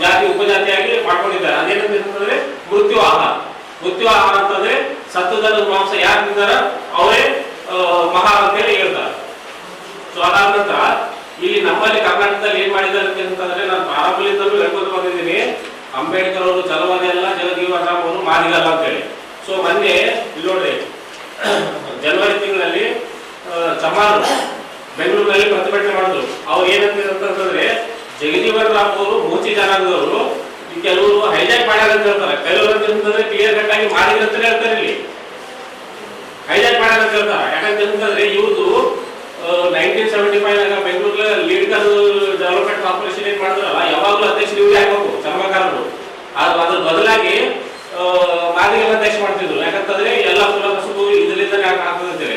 ಜಾತಿ ಉಪಜಾತಿಯಾಗಿ ಮಾಡ್ಕೊಂಡಿದ್ದಾರೆ. ಅದೇನಂತಂದ್ರೆ ಮೃತ್ಯು ಆಹಾರ. ಮೃತ್ಯು ಆಹಾರ ಅಂತಂದ್ರೆ ಸತ್ತದನ ಮಾಂಸ ಯಾರು ತಿಂದಾರ ಅವರೇ ಮಹಾರ ಅಂತ ಹೇಳಿ ಹೇಳ್ತಾರೆ. ಸೊ ಅದಾದ ನಂತರ ಇಲ್ಲಿ ನಮ್ಮಲ್ಲಿ ಕರ್ನಾಟಕದಲ್ಲಿ ಏನ್ ಮಾಡಿದ್ದಾರೆ ಅಂತಂದ್ರೆ ನಾನು ಪ್ರಾರಂಭದಿಂದಲೂ ಹೇಳ್ಕೊಂಡು ಬಂದಿದ್ದೀನಿ, ಅಂಬೇಡ್ಕರ್ ಅವರು ಛಲವಾದಿ ಅಲ್ಲ, ಜಗಜೀವನ್ ರಾಮ್ ಅವರು ಮಾದಿಗಲ್ಲ ಅಂತ ಹೇಳಿ. ಸೊ ಮೊನ್ನೆ ಇಲ್ಲಿ ನೋಡ್ರಿ ಜನವರಿ ತಿಂಗಳಲ್ಲಿ ಚಮಾರ್ ಬೆಂಗಳೂರಿನಲ್ಲಿ ಪ್ರತಿಭಟನೆ ಮಾಡಿದ್ರು. ಅವ್ರು ಏನಂತಂದ್ರೆ ಜಗಜೀವನ್ ರಾಮ್ ಅವರು ಮೂಚಿ ಜನಾಂಗದವರು ಕೆಲವರು ಹೈಜಾಕ್ ಹೈಜಾಕ್ ಮಾಡ್ಯಾರ ಅಂತ ಹೇಳ್ತಾರೆ. ಕೆಲವರು ಅಂತಂದ್ರೆ ಕ್ಲಿಯರ್ ಕಟ್ ಆಗಿ ಮಾಡಿದ್ರೆ ಅಂತ ಹೇಳ್ತಾರೆ. ಇಲ್ಲಿ ಹೈಜಾಕ್ ಮಾಡ್ಯಾರ ಅಂತ ಹೇಳ್ತಾರೆ. ಯಾಕಂತಂದ್ರೆ ಇವ್ರದ್ದು 1975 ಬೆಂಗಳೂರಲ್ಲಿ ಲಿರಿಕಲ್ ಡೆವಲಪ್ಮೆಂಟ್ ಕಾರ್ಪೊರೇಷನ್ ಏನ್ ಮಾಡಿದ್ರಲ್ಲ, ಯಾವಾಗಲೂ ಅಧ್ಯಕ್ಷರು ಇವ್ರು ಹಾಕಬೇಕು ಚರ್ಮಕಾರರು. ಅದ್ರ ಬದಲಾಗಿ ಮಾದಿಗೆಲ್ಲ ಅಧ್ಯಕ್ಷ ಮಾಡ್ತಿದ್ರು. ಯಾಕಂತಂದ್ರೆ ಎಲ್ಲ ಕುಲಕಸುಬು ಇದರಿಂದ ಆಗ್ತದೆ.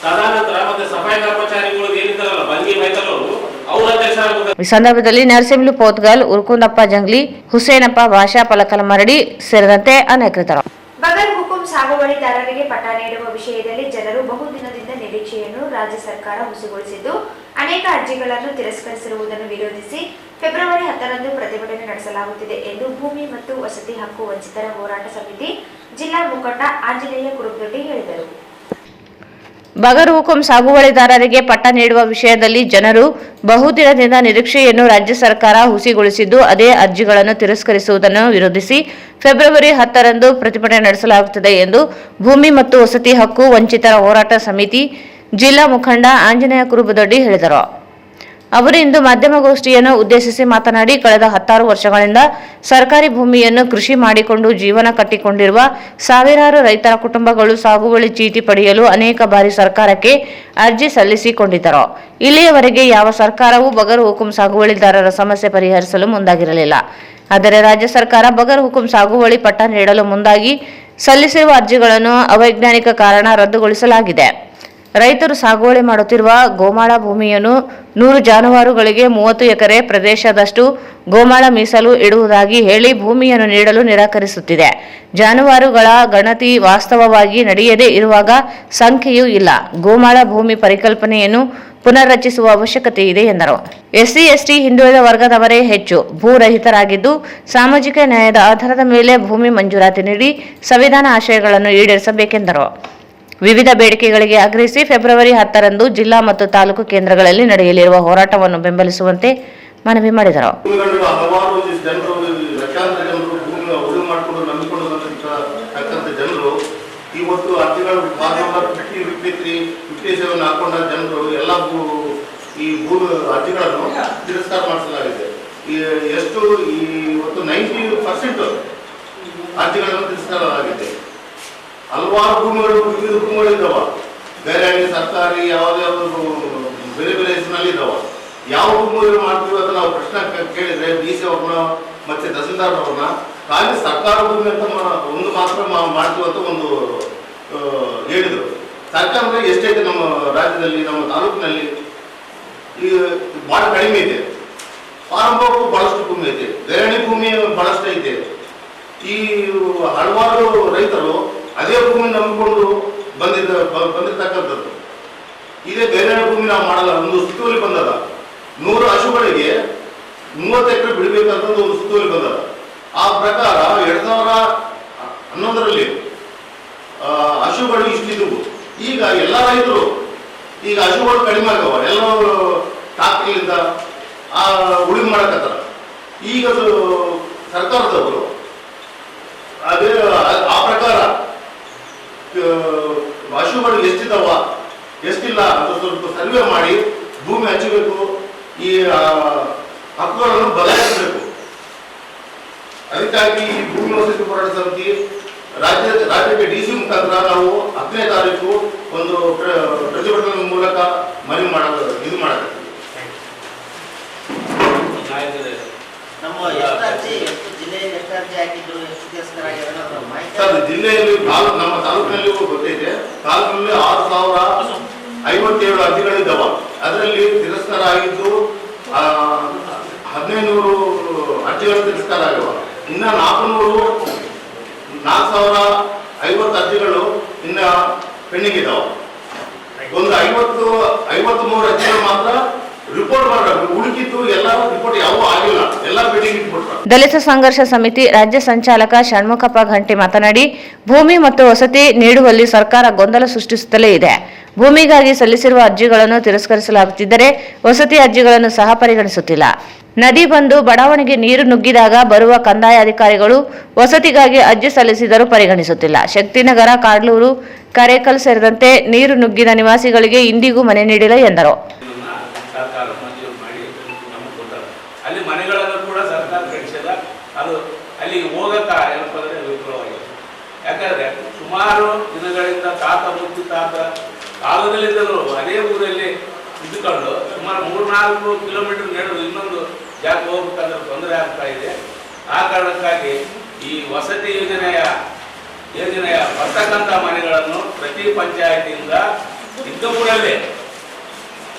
ತದನಂತರ ಮತ್ತೆ ಸಫಾಯಿ ಕರ್ಮಚಾರಿಗಳು ಏನಿದ್ದಾರಲ್ಲ ಬಂಗಿ ಮೈತಲ್ ಅವರು ಅಧ್ಯಕ್ಷರಾಗಬೇಕು. ಈ ಸಂದರ್ಭದಲ್ಲಿ ನರಸಿಂಹಲು ಪೋತ್ಗಲ್, ಉರ್ಕುಂದಪ್ಪ ಜಂಗ್ಲಿ, ಹುಸೇನಪ್ಪ ಭಾಷಾ ಪಲಕಲಮರಡಿ ಸೇರಿದಂತೆ ಅನೇಕರಿದ್ದರು. ಬಗರ್ ಹುಕುಂ ಸಾಗುವಳಿದಾರರಿಗೆ ಪಟ್ಟ ನೀಡುವ ವಿಷಯದಲ್ಲಿ ಜನರು ಬಹುದಿನದಿಂದ ನಿರೀಕ್ಷೆಯನ್ನು ರಾಜ್ಯ ಸರ್ಕಾರ ಹುಸಿಗೊಳಿಸಿದ್ದು ಅನೇಕ ಅರ್ಜಿಗಳನ್ನು ತಿರಸ್ಕರಿಸಿರುವುದನ್ನು ವಿರೋಧಿಸಿ ಫೆಬ್ರವರಿ 10ರಂದು ಪ್ರತಿಭಟನೆ ನಡೆಸಲಾಗುತ್ತಿದೆ ಎಂದು ಭೂಮಿ ಮತ್ತು ವಸತಿ ಹಕ್ಕು ವಂಚಿತರ ಹೋರಾಟ ಸಮಿತಿ ಜಿಲ್ಲಾ ಮುಖಂಡ ಆಂಜನೇಯ ಕುರುಬದೊಡ್ಡಿ ಹೇಳಿದರು. ಬಗರ್ ಹುಕುಂ ಸಾಗುವಳಿದಾರರಿಗೆ ಪಟ್ಟ ನೀಡುವ ವಿಷಯದಲ್ಲಿ ಜನರು ಬಹುದಿನದಿಂದ ನಿರೀಕ್ಷೆಯನ್ನು ರಾಜ್ಯ ಸರ್ಕಾರ ಹುಸಿಗೊಳಿಸಿದ್ದು ಅದೇ ಅರ್ಜಿಗಳನ್ನು ತಿರಸ್ಕರಿಸುವುದನ್ನು ವಿರೋಧಿಸಿ ಫೆಬ್ರವರಿ 10ರಂದು ಪ್ರತಿಭಟನೆ ನಡೆಸಲಾಗುತ್ತದೆ ಎಂದು ಭೂಮಿ ಮತ್ತು ವಸತಿ ಹಕ್ಕು ವಂಚಿತರ ಹೋರಾಟ ಸಮಿತಿ ಜಿಲ್ಲಾ ಮುಖಂಡ ಆಂಜನೇಯ ಕುರುಬದೊಡ್ಡಿ ಹೇಳಿದರು. ಅವರು ಇಂದು ಮಾಧ್ಯಮಗೋಷ್ಠಿಯನ್ನು ಉದ್ದೇಶಿಸಿ ಮಾತನಾಡಿ, ಕಳೆದ 16 ವರ್ಷಗಳಿಂದ ಸರ್ಕಾರಿ ಭೂಮಿಯನ್ನು ಕೃಷಿ ಮಾಡಿಕೊಂಡು ಜೀವನ ಕಟ್ಟಿಕೊಂಡಿರುವ ಸಾವಿರಾರು ರೈತರ ಕುಟುಂಬಗಳು ಸಾಗುವಳಿ ಚೀಟಿ ಪಡೆಯಲು ಅನೇಕ ಬಾರಿ ಸರ್ಕಾರಕ್ಕೆ ಅರ್ಜಿ ಸಲ್ಲಿಸಿಕೊಂಡಿದ್ದರು. ಇಲ್ಲಿಯವರೆಗೆ ಯಾವ ಸರ್ಕಾರವೂ ಬಗರ್ ಹುಕುಂ ಸಾಗುವಳಿದಾರರ ಸಮಸ್ಯೆ ಪರಿಹರಿಸಲು ಮುಂದಾಗಿರಲಿಲ್ಲ. ಆದರೆ ರಾಜ್ಯ ಸರ್ಕಾರ ಬಗರ್ ಹುಕುಂ ಸಾಗುವಳಿ ಪಟ್ಟ ನೀಡಲು ಮುಂದಾಗಿ ಸಲ್ಲಿಸಿರುವ ಅರ್ಜಿಗಳನ್ನು ಅವೈಜ್ಞಾನಿಕ ಕಾರಣ ರದ್ದುಗೊಳಿಸಲಾಗಿದೆ. ರೈತರು ಸಾಗುವಳಿ ಮಾಡುತ್ತಿರುವ ಗೋಮಾಳ ಭೂಮಿಯನ್ನು 100 ಜಾನುವಾರುಗಳಿಗೆ 30 ಎಕರೆ ಪ್ರದೇಶದಷ್ಟು ಗೋಮಾಳ ಮೀಸಲು ಇಡುವುದಾಗಿ ಹೇಳಿ ಭೂಮಿಯನ್ನು ನೀಡಲು ನಿರಾಕರಿಸುತ್ತಿದೆ. ಜಾನುವಾರುಗಳ ಗಣತಿ ವಾಸ್ತವವಾಗಿ ನಡೆಯದೇ ಇರುವಾಗ ಸಂಖ್ಯೆಯೂ ಇಲ್ಲ. ಗೋಮಾಳ ಭೂಮಿ ಪರಿಕಲ್ಪನೆಯನ್ನು ಪುನರ್ರಚಿಸುವ ಅವಶ್ಯಕತೆ ಇದೆ ಎಂದರು. ಎಸ್ಸಿ ಎಸ್ಟಿ ಹಿಂದುಳಿದ ವರ್ಗದವರೇ ಹೆಚ್ಚು ಭೂರಹಿತರಾಗಿದ್ದು ಸಾಮಾಜಿಕ ನ್ಯಾಯದ ಆಧಾರದ ಮೇಲೆ ಭೂಮಿ ಮಂಜೂರಾತಿ ನೀಡಿ ಸಂವಿಧಾನ ಆಶಯಗಳನ್ನು ಈಡೇರಿಸಬೇಕೆಂದರು. ವಿವಿಧ ಬೇಡಿಕೆಗಳಿಗೆ ಆಗ್ರಹಿಸಿ ಫೆಬ್ರವರಿ 10ರಂದು ಜಿಲ್ಲಾ ಮತ್ತು ತಾಲೂಕು ಕೇಂದ್ರಗಳಲ್ಲಿ ನಡೆಯಲಿರುವ ಹೋರಾಟವನ್ನು ಬೆಂಬಲಿಸುವಂತೆ ಮನವಿ ಮಾಡಿದರು. ಹಲವಾರು ಜನರು, ಲಕ್ಷಾಂತರ ಜನರು ಭೂಮಿ ಉಳುಮೆ ಮಾಡಿಕೊಂಡು ನಂಬಿಕೊಂಡು ಬಂದಿರ್ತಕ್ಕಂಥ ಜನರು ಇವತ್ತು ಅರ್ಜಿಗಳು ಫಾರ್ಮ್ ನಂಬರ್ 57 ಹಾಕೊಂಡ ಜನರು ಎಲ್ಲ ಈ ಭೂ ಅರ್ಜಿಗಳನ್ನು ತಿರಸ್ಕಾರ ಮಾಡಿಸಲಾಗಿದೆ. ಎಷ್ಟು ಇವತ್ತು 90% ಅರ್ಜಿಗಳನ್ನು ತಿರಸ್ಕಾರವಾಗಿದೆ. ಹಲವಾರು ಭೂಮಿಗಳು, ವಿವಿಧ ಭೂಮಿಗಳು ಇದ್ದಾವ. ಬೇರೆ ಸರ್ಕಾರಿ ಯಾವ್ದಾದ್ರು ಬೇರೆ ಬೇರೆ ಹೆಸರಿನಲ್ಲಿ ಇದ್ದಾವ. ಯಾವ ಭೂಮಿಗಳು ಮಾಡ್ತೀವಿ ಅಂತ ನಾವು ಪ್ರಶ್ನೆ ಕೇಳಿದ್ರೆ DC ಅವ್ರನ್ನ ಮತ್ತೆ ತಹಸೀಲ್ದಾರ್ ಅವ್ರನ್ನ ಖಾಲಿ ಸರ್ಕಾರ ಭೂಮಿ ಅಂತ ಒಂದು ಮಾತ್ರ ಮಾಡ್ತೀವಿ ಅಂತ ಒಂದು ಹೇಳಿದ್ರು. ಸರ್ಕಾರ ಎಷ್ಟೈತೆ ನಮ್ಮ ರಾಜ್ಯದಲ್ಲಿ, ನಮ್ಮ ತಾಲೂಕಿನಲ್ಲಿ ಈ ಬಹಳ ಕಡಿಮೆ ಇದೆ. ಪಾರಂಪರಿಕ ಬಹಳಷ್ಟು ಭೂಮಿ ಐತೆ, ಬೇರಣಿ ಭೂಮಿ ಬಹಳಷ್ಟು ಐತೆ. ಈ ಹಲವಾರು ರೈತರು ಅದೇ ಭೂಮಿ ನಂಬಿಕೊಂಡು ಬಂದಿರ್ತಕ್ಕಂಥದ್ದು. ಇದೇ ಬೇರೆ ಭೂಮಿ ನಾವು ಮಾಡಲ್ಲ. ಒಂದು ಸುತ್ತೋಲೆ ಬಂದದ, 100 ಹಸುಗಳಿಗೆ 30 ಎಕರೆ ಬಿಡಬೇಕಂತ ಒಂದು ಸುತ್ತೋಲೆ ಬಂದದ. ಆ ಪ್ರಕಾರ 2011ರಲ್ಲಿ ಹಸುಗಳು ಇಷ್ಟಿದ್ದವು. ಈಗ ಎಲ್ಲ ರೈತರು ಈಗ ಹಸುಗಳು ಕಡಿಮೆ ಆಗವ, ಎಲ್ಲರೂ ಟ್ರಾಕ್ಟರ್ಲಿಂದ ಉಳುಮೆ ಮಾಡಕತ್ತಾರ. ಈಗ ಸರ್ಕಾರದವರು ಅದೇ ಆ ಪ್ರಕಾರ ಹಸುಗಳು ಎಷ್ಟಿದಾವ ಎಷ್ಟಿಲ್ಲ ಅಂತ ಸ್ವಲ್ಪ ಸರ್ವೆ ಮಾಡಿ ಭೂಮಿ ಹಚ್ಚಬೇಕು. ಈ ಹಕ್ಕುಗಳನ್ನು ಬದಲಾಯಿಸಬೇಕು. ಅದಕ್ಕಾಗಿ ಈ ಭೂಮಿ ವಸತಿ ಹೋರಾಟ ಸಮಿತಿ ರಾಜ್ಯಕ್ಕೆ DC ಮುಖಾಂತರ ನಾವು 10ನೇ ತಾರೀಕು ಒಂದು ಪ್ರತಿಭಟನೆ ಮೂಲಕ ಮನವಿ ಇದು ಮಾಡಬೇಕು. ಸರ್, ಜಿಲ್ಲೆಯಲ್ಲಿ ನಮ್ಮ ತಾಲೂಕಿನಲ್ಲಿ ಗೊತ್ತೈತೆ. ತಾಲೂಕಿನಲ್ಲಿ 6057 ಅರ್ಜಿಗಳಿದ್ದಾವ. ಅದರಲ್ಲಿ ತಿರಸ್ಕಾರ ಆಗಿದ್ದು 1500 ಅರ್ಜಿಗಳು ತಿರಸ್ಕಾರ ಆಗಿವ. ಇನ್ನ 4050 ಅರ್ಜಿಗಳು ಇನ್ನ ಪೆಂಡಿಂಗ್ ಇದಾವ. ಒಂದು 53 ಅರ್ಜಿಗಳು ಮಾತ್ರ ರಿಪೋರ್ಟ್ ಮಾಡಬೇಕು. ಉಳಿಕಿದ್ದು ಎಲ್ಲ ರಿಪೋರ್ಟ್ ಯಾವ ಆಗಿಲ್ಲ, ಎಲ್ಲ ಪೆಂಡಿಂಗ್ ಇಟ್ಬಿಟ್ರು. ದಲಿತ ಸಂಘರ್ಷ ಸಮಿತಿ ರಾಜ್ಯ ಸಂಚಾಲಕ ಷಣ್ಮುಖಪ್ಪ ಘಂಟಿ ಮಾತನಾಡಿ, ಭೂಮಿ ಮತ್ತು ವಸತಿ ನೀಡುವಲ್ಲಿ ಸರ್ಕಾರ ಗೊಂದಲ ಸೃಷ್ಟಿಸುತ್ತಲೇ ಇದೆ. ಭೂಮಿಗಾಗಿ ಸಲ್ಲಿಸಿರುವ ಅರ್ಜಿಗಳನ್ನು ತಿರಸ್ಕರಿಸಲಾಗುತ್ತಿದ್ದರೆ ವಸತಿ ಅರ್ಜಿಗಳನ್ನು ಸಹ ಪರಿಗಣಿಸುತ್ತಿಲ್ಲ. ನದಿ ಬಂದು ಬಡಾವಣೆಗೆ ನೀರು ನುಗ್ಗಿದಾಗ ಬರುವ ಕಂದಾಯ ಅಧಿಕಾರಿಗಳು ವಸತಿಗಾಗಿ ಅರ್ಜಿ ಸಲ್ಲಿಸಿದರೂ ಪರಿಗಣಿಸುತ್ತಿಲ್ಲ. ಶಕ್ತಿನಗರ, ಕಾಡ್ಲೂರು, ಕರೇಕಲ್ ಸೇರಿದಂತೆ ನೀರು ನುಗ್ಗಿದ ನಿವಾಸಿಗಳಿಗೆ ಇಂದಿಗೂ ಮನೆ ನೀಡಿಲ್ಲ ಎಂದರು. ಅಲ್ಲಿ ಮನೆಗಳನ್ನು ಕೂಡ ಸರ್ಕಾರ ಕಟ್ಟಿಸಿದ. ಅದು ಅಲ್ಲಿಗೆ ಹೋಗಕ್ಕ ಏನಪ್ಪ ಅಂದರೆ ವಿಫಲವಾಗಿದೆ. ಯಾಕಂದರೆ ಸುಮಾರು ದಿನಗಳಿಂದ ತಾತ ಮುತ್ತಿ ತಾತ ಕಾಲದಲ್ಲಿದ್ದರು ಅದೇ ಊರಲ್ಲಿ ಇದ್ದುಕೊಂಡು ಸುಮಾರು 3-4 ಕಿಲೋಮೀಟರ್ ನಡೆದು ಇನ್ನೊಂದು ಜಾಗಕ್ಕೆ ಹೋಗ್ಬೇಕಾದ್ರೆ ತೊಂದರೆ ಆಗ್ತಾ ಇದೆ. ಆ ಕಾರಣಕ್ಕಾಗಿ ಈ ವಸತಿ ಯೋಜನೆಯ ಬರ್ತಕ್ಕಂಥ ಮನೆಗಳನ್ನು ಪ್ರತಿ ಪಂಚಾಯತಿಯಿಂದ ಇದ್ದ ಊರಲ್ಲೇ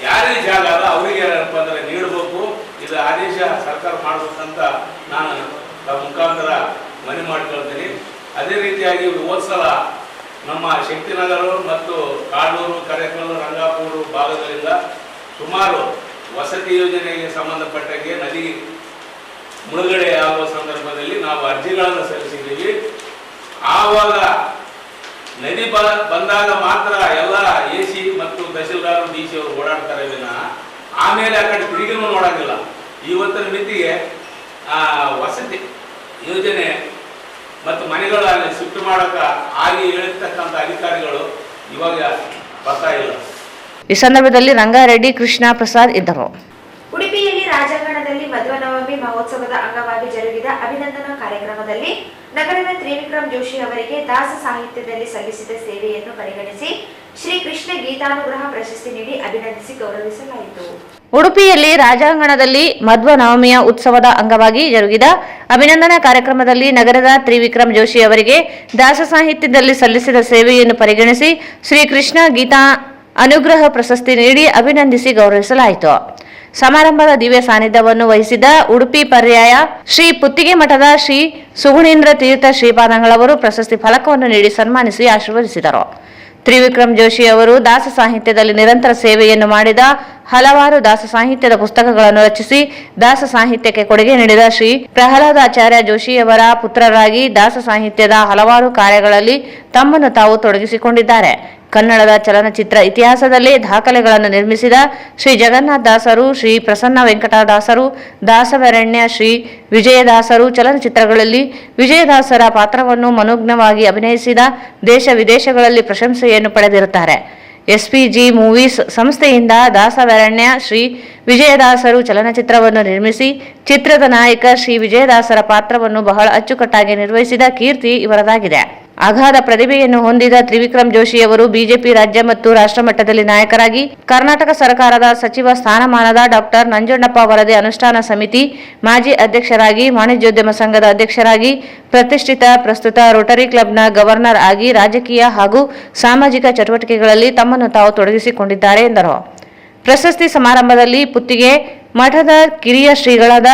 ಯಾರಿಗೆ ಜಾಗ ಅದ ಅವರಿಗೆ ಏನಪ್ಪ ಅಂದರೆ ನೀಡಬೇಕು. ಇದು ಆದೇಶ ಸರ್ಕಾರ ಮಾಡಬೇಕಂತ ನಾನು ಮುಖಾಂತರ ಮನವಿ ಮಾಡ್ಕೊಳ್ತೀನಿ. ಅದೇ ರೀತಿಯಾಗಿ ಹೋದ ಸಲ ನಮ್ಮ ಶಕ್ತಿನಗರ ಮತ್ತು ಕಾಡೂರು, ಕರೇಕಲ್ಲು, ರಂಗಾಪುರ ಭಾಗಗಳಿಂದ ಸುಮಾರು ವಸತಿ ಯೋಜನೆಗೆ ಸಂಬಂಧಪಟ್ಟಂಗೆ ನದಿ ಮುಳುಗಡೆ ಆಗುವ ಸಂದರ್ಭದಲ್ಲಿ ನಾವು ಅರ್ಜಿಗಳನ್ನು ಸಲ್ಲಿಸಿದ್ದೀವಿ. ಆವಾಗ ನದಿ ಬಂದಾಗ ಮಾತ್ರ ಎಲ್ಲ AC ಮತ್ತು ತಹಶೀಲ್ದಾರ್ DC ಅವರು ಓಡಾಡ್ತಾರೆ ವಿನಃ ಆಮೇಲೆ ಆ ಕಡೆ ತಿರುಗಿನೂ ನೋಡೋಂಗಿಲ್ಲ. ಇವತ್ತಿನ ಮಿತಿಗೆ ವಸತಿ ಯೋಜನೆ ಮತ್ತು ಮನೆಗಳಲ್ಲಿ ಶಿಫ್ಟ್ ಮಾಡೋಕೆ ಆಗಿ ಹೇಳಿರ್ತಕ್ಕಂಥ ಅಧಿಕಾರಿಗಳು ಇವಾಗ ಬರ್ತಾ ಇಲ್ಲ. ಈ ಸಂದರ್ಭದಲ್ಲಿ ರಂಗಾರೆಡ್ಡಿ, ಕೃಷ್ಣ ಪ್ರಸಾದ್ ಇದ್ದರು. ಉಡುಪಿಯಲ್ಲಿ ರಾಜಾಂಗಣದಲ್ಲಿ ಮಧ್ವನವಮಿ ಮಹೋತ್ಸವದ ಅಂಗವಾಗಿ ಜರುಗಿದ ಅಭಿನಂದನಾ ಕಾರ್ಯಕ್ರಮದಲ್ಲಿ ನಗರದ ತ್ರಿವಿಕ್ರಮ್ ಜೋಶಿ ಅವರಿಗೆ ದಾಸ ಸಾಹಿತ್ಯದಲ್ಲಿ ಸಲ್ಲಿಸಿದ ಸೇವೆಯನ್ನು ಪರಿಗಣಿಸಿ ಶ್ರೀ ಕೃಷ್ಣ ಗೀತಾನುಗ್ರಹ ಪ್ರಶಸ್ತಿ ನೀಡಿ ಅಭಿನಂದಿಸಿ ಗೌರವಿಸಲಾಯಿತು. ಉಡುಪಿಯಲ್ಲಿ ರಾಜಾಂಗಣದಲ್ಲಿ ಮಧ್ವ ನವಮಿಯ ಉತ್ಸವದ ಅಂಗವಾಗಿ ಜರುಗಿದ ಅಭಿನಂದನಾ ಕಾರ್ಯಕ್ರಮದಲ್ಲಿ ನಗರದ ತ್ರಿವಿಕ್ರಮ್ ಜೋಶಿ ಅವರಿಗೆ ದಾಸ ಸಾಹಿತ್ಯದಲ್ಲಿ ಸಲ್ಲಿಸಿದ ಸೇವೆಯನ್ನು ಪರಿಗಣಿಸಿ ಶ್ರೀ ಕೃಷ್ಣ ಗೀತಾ ಅನುಗ್ರಹ ಪ್ರಶಸ್ತಿ ನೀಡಿ ಅಭಿನಂದಿಸಿ ಗೌರವಿಸಲಾಯಿತು. ಸಮಾರಂಭದ ದಿವ್ಯ ಸಾನ್ನಿಧ್ಯವನ್ನು ವಹಿಸಿದ ಉಡುಪಿ ಪರ್ಯಾಯ ಶ್ರೀ ಪುತ್ತಿಗೆ ಮಠದ ಶ್ರೀ ಸುಗುಣೇಂದ್ರ ತೀರ್ಥ ಶ್ರೀಪಾದಂಗಳವರು ಪ್ರಶಸ್ತಿ ಫಲಕವನ್ನು ನೀಡಿ ಸನ್ಮಾನಿಸಿ ಆಶೀರ್ವದಿಸಿದರು. ತ್ರಿವಿಕ್ರಮ್ ಜೋಶಿ ಅವರು ದಾಸ ಸಾಹಿತ್ಯದಲ್ಲಿ ನಿರಂತರ ಸೇವೆಯನ್ನು ಮಾಡಿದ ಹಲವಾರು ದಾಸ ಸಾಹಿತ್ಯದ ಪುಸ್ತಕಗಳನ್ನು ರಚಿಸಿ ದಾಸ ಸಾಹಿತ್ಯಕ್ಕೆ ಕೊಡುಗೆ ನೀಡಿದ ಶ್ರೀ ಪ್ರಹ್ಲಾದಾಚಾರ್ಯ ಜೋಶಿಯವರ ಪುತ್ರರಾಗಿ ದಾಸ ಸಾಹಿತ್ಯದ ಹಲವಾರು ಕಾರ್ಯಗಳಲ್ಲಿ ತಮ್ಮನ್ನು ತಾವು ತೊಡಗಿಸಿಕೊಂಡಿದ್ದಾರೆ. ಕನ್ನಡದ ಚಲನಚಿತ್ರ ಇತಿಹಾಸದಲ್ಲೇ ದಾಖಲೆಗಳನ್ನು ನಿರ್ಮಿಸಿದ ಶ್ರೀ ಜಗನ್ನಾಥ ದಾಸರು, ಶ್ರೀ ಪ್ರಸನ್ನ ವೆಂಕಟದಾಸರು, ದಾಸವರೆಣ್ಯ ಶ್ರೀ ವಿಜಯದಾಸರು ಚಲನಚಿತ್ರಗಳಲ್ಲಿ ವಿಜಯದಾಸರ ಪಾತ್ರವನ್ನು ಮನೋಜ್ಞವಾಗಿ ಅಭಿನಯಿಸಿದ ದೇಶ ವಿದೇಶಗಳಲ್ಲಿ ಪ್ರಶಂಸೆಯನ್ನು ಪಡೆದಿರುತ್ತಾರೆ. SPG ಮೂವೀಸ್ ಸಂಸ್ಥೆಯಿಂದ ದಾಸವರೆಣ್ಯ ಶ್ರೀ ವಿಜಯದಾಸರು ಚಲನಚಿತ್ರವನ್ನು ನಿರ್ಮಿಸಿ ಚಿತ್ರದ ನಾಯಕ ಶ್ರೀ ವಿಜಯದಾಸರ ಪಾತ್ರವನ್ನು ಬಹಳ ಅಚ್ಚುಕಟ್ಟಾಗಿ ನಿರ್ವಹಿಸಿದ ಕೀರ್ತಿ ಇವರದಾಗಿದೆ. ಅಗಾಧ ಪ್ರತಿಭೆಯನ್ನು ಹೊಂದಿದ ತ್ರಿವಿಕ್ರಮ್ ಜೋಶಿಯವರು ಬಿಜೆಪಿ ರಾಜ್ಯ ಮತ್ತು ರಾಷ್ಟ್ರ ಮಟ್ಟದಲ್ಲಿ ನಾಯಕರಾಗಿ ಕರ್ನಾಟಕ ಸರ್ಕಾರದ ಸಚಿವ ಸ್ಥಾನಮಾನದ ಡಾಕ್ಟರ್ ನಂಜುಂಡಪ್ಪ ವರದಿ ಅನುಷ್ಠಾನ ಸಮಿತಿ ಮಾಜಿ ಅಧ್ಯಕ್ಷರಾಗಿ, ವಾಣಿಜ್ಯೋದ್ಯಮ ಸಂಘದ ಅಧ್ಯಕ್ಷರಾಗಿ, ಪ್ರಸ್ತುತ ರೋಟರಿ ಕ್ಲಬ್ನ ಗವರ್ನರ್ ಆಗಿ ರಾಜಕೀಯ ಹಾಗೂ ಸಾಮಾಜಿಕ ಚಟುವಟಿಕೆಗಳಲ್ಲಿ ತಮ್ಮನ್ನು ತಾವು ತೊಡಗಿಸಿಕೊಂಡಿದ್ದಾರೆ ಎಂದರು. ಪ್ರಶಸ್ತಿ ಸಮಾರಂಭದಲ್ಲಿ ಪುತ್ತಿಗೆ ಮಠದ ಕಿರಿಯ ಶ್ರೀಗಳಾದ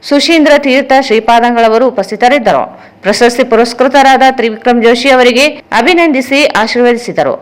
ಸುಶೀಂದ್ರ ತೀರ್ಥ ಶ್ರೀಪಾದಂಗಳವರು ಉಪಸ್ಥಿತರಿದ್ದರು. ಪ್ರಶಸ್ತಿ ಪುರಸ್ಕೃತರಾದ ತ್ರಿವಿಕ್ರಮ್ ಜೋಶಿ ಅವರಿಗೆ ಅಭಿನಂದಿಸಿ ಆಶೀರ್ವದಿಸಿದರು.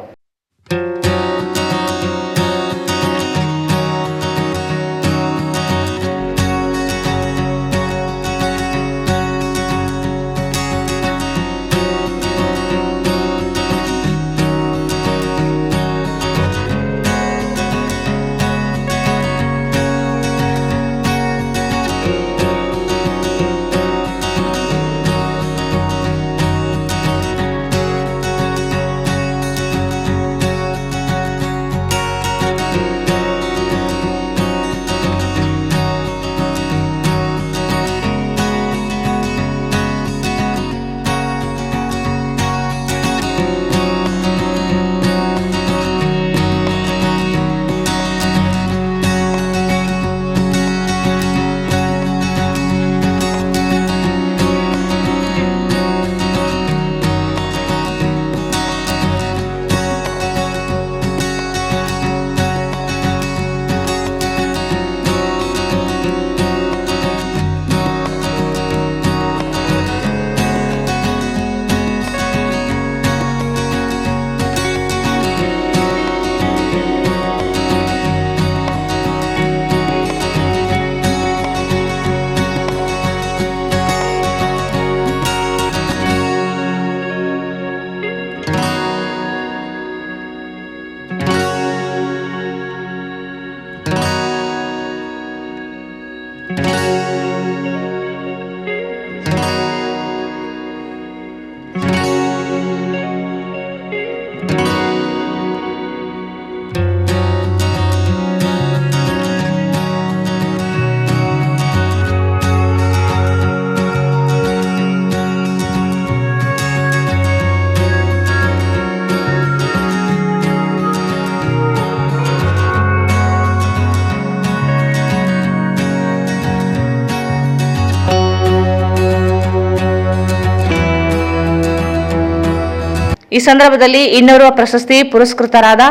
ಈ ಸಂದರ್ಭದಲ್ಲಿ ಇನ್ನೋರ್ವ ಪ್ರಶಸ್ತಿ ಪುರಸ್ಕೃತರಾದ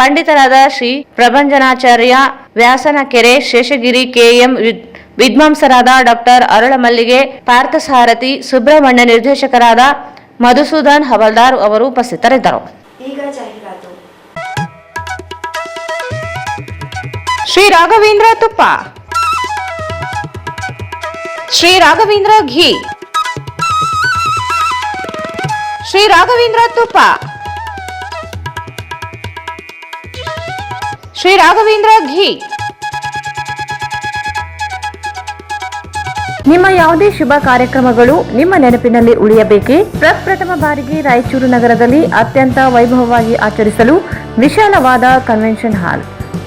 ಪಂಡಿತರಾದ ಶ್ರೀ ಪ್ರಭಂಜನಾಚಾರ್ಯ ವ್ಯಾಸನಕೆರೆ ಶೇಷಗಿರಿ ಕೆಎಂ, ವಿದ್ವಾಂಸರಾದ ಡಾಕ್ಟರ್ ಅರಳಮಲ್ಲಿಗೆ ಪಾರ್ಥಸಾರಥಿ, ಸುಬ್ರಹ್ಮಣ್ಯ ನಿರ್ದೇಶಕರಾದ ಮಧುಸೂದನ್ ಹವಲ್ದಾರ್ ಅವರು ಉಪಸ್ಥಿತರಿದ್ದರು. ಈಗ ಜಾಹೀರಾತು. ಶ್ರೀ ರಾಘವೇಂದ್ರ ತುಪ್ಪ, ಶ್ರೀ ರಾಘವೇಂದ್ರ ಘೀ, ಶ್ರೀ ರಾಘವೇಂದ್ರ ತುಪ್ಪ, ಶ್ರೀ ರಾಘವೇಂದ್ರ ಘೀ. ನಿಮ್ಮ ಯಾವುದೇ ಶುಭ ಕಾರ್ಯಕ್ರಮಗಳು ನಿಮ್ಮ ನೆನಪಿನಲ್ಲಿ ಉಳಿಯಬೇಕೇ? ಪ್ರಪ್ರಥಮ ಬಾರಿಗೆ ರಾಯಚೂರು ನಗರದಲ್ಲಿ ಅತ್ಯಂತ ವೈಭವವಾಗಿ ಆಚರಿಸಲು ವಿಶಾಲವಾದ ಕನ್ವೆನ್ಷನ್ ಹಾಲ್,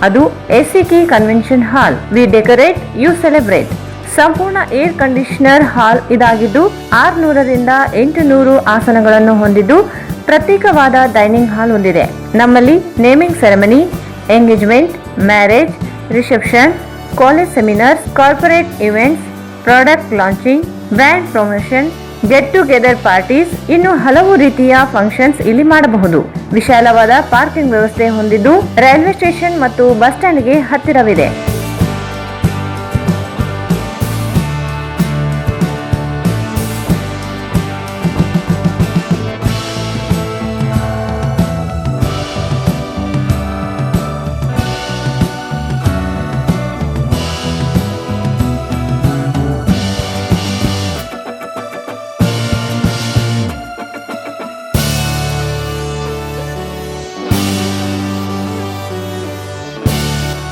ಅದು ACK convention hall. We decorate, you celebrate. ಸಂಪೂರ್ಣ ಏರ್ ಕಂಡೀಷನರ್ ಹಾಲ್ ಇದಾಗಿದ್ದು 600ರಿಂದ 800 ಆಸನಗಳನ್ನು ಹೊಂದಿದ್ದು ಪ್ರತ್ಯೇಕವಾದ ಡೈನಿಂಗ್ ಹಾಲ್ ಹೊಂದಿದೆ. ನಮ್ಮಲ್ಲಿ naming ceremony, engagement, marriage, reception, college seminars, corporate events, product launching, brand promotion, get together parties, ಇನ್ನು ಹಲವು ರೀತಿಯ ಫಂಕ್ಷನ್ಸ್ ಇಲ್ಲಿ ಮಾಡಬಹುದು. ವಿಶಾಲವಾದ ಪಾರ್ಕಿಂಗ್ ವ್ಯವಸ್ಥೆ ಹೊಂದಿದ್ದು ರೈಲ್ವೆ ಸ್ಟೇಷನ್ ಮತ್ತು ಬಸ್ ಸ್ಟ್ಯಾಂಡ್ಗೆ ಹತ್ತಿರವಿದೆ.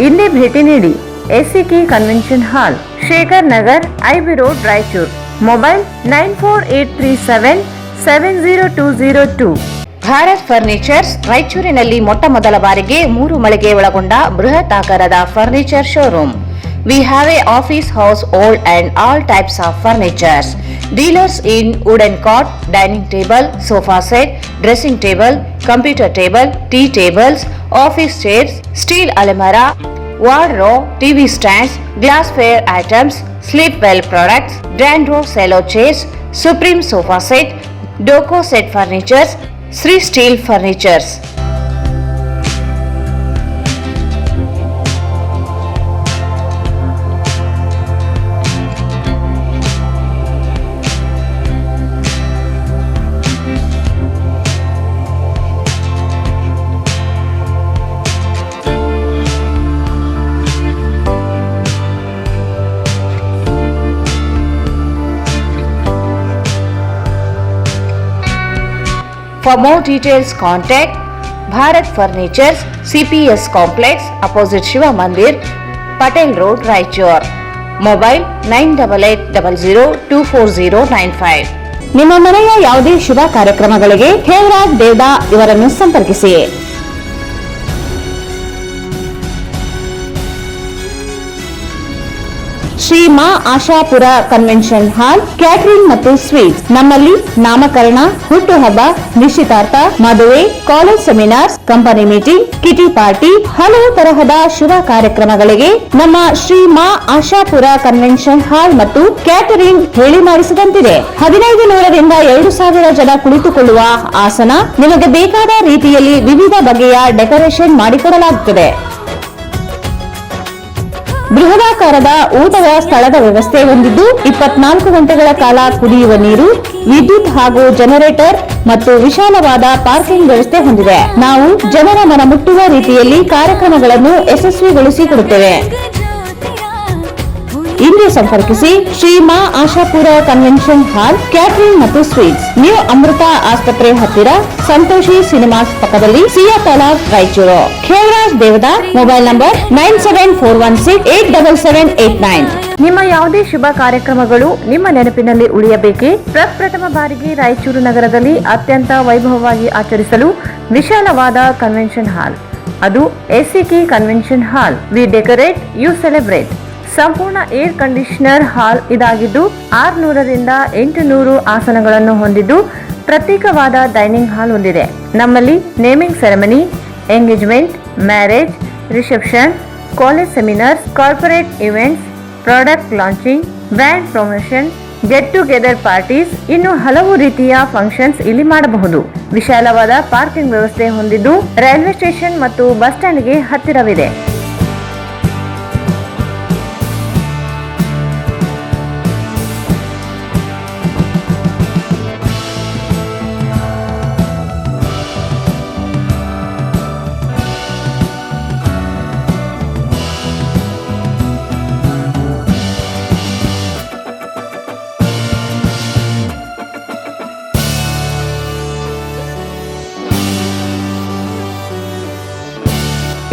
ಇಂದೇ ಭೇಟಿ ನೀಡಿ. ಎಸಿಕೆ ಕನ್ವೆನ್ಷನ್ ಹಾಲ್, Shekhar Nagar, IB road, Raichur. Mobile 9483770202. Bharat furnitures ರಾಯಚೂರಿನಲ್ಲಿ ಮೊಟ್ಟ ಮೊದಲ ಬಾರಿಗೆ 3 ಮಳಿಗೆ ಒಳಗೊಂಡ ಬೃಹತ್ ಆಕಾರದ furniture showroom. We have a office house, old and all types of furnitures. Dealers in wooden cot, dining table, sofa set, dressing table, computer table, tea tables, office chairs, steel almirah, wardrobe, TV stands, glassware items, sleepwell products, Dandro cello chairs, Supreme sofa set, Doco set furnitures, Sri Steel furnitures. For more details, contact Bharat Furnitures, CPS Complex, opposite Shiva Mandir, Patel Road, Raichur. Mobile 9880024095. ನಿಮ್ಮ ಮನೆಯ ಯಾವುದೇ ಶುಭ ಕಾರ್ಯಕ್ರಮಗಳಿಗೆ ಹೇಮರಾಜ್ ದೇವದಾ ಇವರನ್ನು ಸಂಪರ್ಕಿಸಿ. Shri Maa Ashapura convention hall, catering ಮತ್ತು sweets. ನಮ್ಮಲ್ಲಿ ನಾಮಕರಣ, ಹುಟ್ಟುಹಬ್ಬ, ನಿಶ್ಚಿತಾರ್ಥ, ಮದುವೆ, college seminars, company meeting, ಕಿಟಿ party, ಹಲವು ತರಹದ ಶುಭ ಕಾರ್ಯಕ್ರಮಗಳಿಗೆ ನಮ್ಮ ಶ್ರೀ ಮಾ ಆಶಾಪುರ ಕನ್ವೆನ್ಷನ್ ಹಾಲ್ ಮತ್ತು ಕ್ಯಾಟರಿಂಗ್ ಹೇಳಿ ಮಾಡಿಸಿದಂತಿದೆ. 1500ರಿಂದ 2000 ಜನ ಕುಳಿತುಕೊಳ್ಳುವ ಆಸನ, ನಿಮಗೆ ಬೇಕಾದ ರೀತಿಯಲ್ಲಿ ವಿವಿಧ ಬಗೆಯ ಡೆಕೋರೇಷನ್ ಮಾಡಿಕೊಡಲಾಗುತ್ತದೆ. ಬೃಹದಾಕಾರದ ಊಟದ ಸ್ಥಳದ ವ್ಯವಸ್ಥೆ ಹೊಂದಿದ್ದು 24 ಗಂಟೆಗಳ ಕಾಲ ಕುಡಿಯುವ ನೀರು, ವಿದ್ಯುತ್ ಹಾಗೂ ಜನರೇಟರ್ ಮತ್ತು ವಿಶಾಲವಾದ ಪಾರ್ಕಿಂಗ್ ವ್ಯವಸ್ಥೆ ಹೊಂದಿದೆ. ನಾವು ಜನರ ಮನ ಮುಟ್ಟುವ ರೀತಿಯಲ್ಲಿ ಕಾರ್ಯಕ್ರಮಗಳನ್ನು ಯಶಸ್ವಿಗೊಳಿಸಿಕೊಡುತ್ತೇವೆ. ಇಂದೇ ಸಂಪರ್ಕಿಸಿ Shri Maa Ashapura convention hall, catering ಮತ್ತು ಸ್ವೀಟ್ಸ್, ನ್ಯೂ ಅಮೃತ ಆಸ್ಪತ್ರೆ ಹತ್ತಿರ, ಸಂತೋಷಿ ಸಿನಿಮಾಸ್ ಪಕ್ಕದಲ್ಲಿ, ಸಿಯಾ ತಲಾಬ್, ರಾಯಚೂರು. Khevraj Devda, mobile number 9741687789. ನಿಮ್ಮ ಯಾವುದೇ ಶುಭ ಕಾರ್ಯಕ್ರಮಗಳು ನಿಮ್ಮ ನೆನಪಿನಲ್ಲಿ ಉಳಿಯಬೇಕೇ? ಪ್ರಪ್ರಥಮ ಬಾರಿಗೆ ರಾಯಚೂರು ನಗರದಲ್ಲಿ ಅತ್ಯಂತ ವೈಭವವಾಗಿ ಆಚರಿಸಲು ವಿಶಾಲವಾದ ಕನ್ವೆನ್ಷನ್ ಹಾಲ್, ಅದು ACK convention hall. We decorate, you celebrate. ಸಂಪೂರ್ಣ ಏರ್ ಕಂಡೀಷನರ್ ಹಾಲ್ ಇದಾಗಿದ್ದು 600ರಿಂದ 800 ಆಸನಗಳನ್ನು ಹೊಂದಿದ್ದು ಪ್ರತ್ಯೇಕವಾದ ಡೈನಿಂಗ್ ಹಾಲ್ ಹೊಂದಿದೆ. ನಮ್ಮಲ್ಲಿ naming ceremony, engagement, marriage, reception, college seminars, corporate events, product launching, brand promotion, get together parties, ಇನ್ನು ಹಲವು ರೀತಿಯ ಫಂಕ್ಷನ್ಸ್ ಇಲ್ಲಿ ಮಾಡಬಹುದು. ವಿಶಾಲವಾದ ಪಾರ್ಕಿಂಗ್ ವ್ಯವಸ್ಥೆ ಹೊಂದಿದ್ದು ರೈಲ್ವೆ ಸ್ಟೇಷನ್ ಮತ್ತು ಬಸ್ ಸ್ಟ್ಯಾಂಡ್ಗೆ ಹತ್ತಿರವಿದೆ.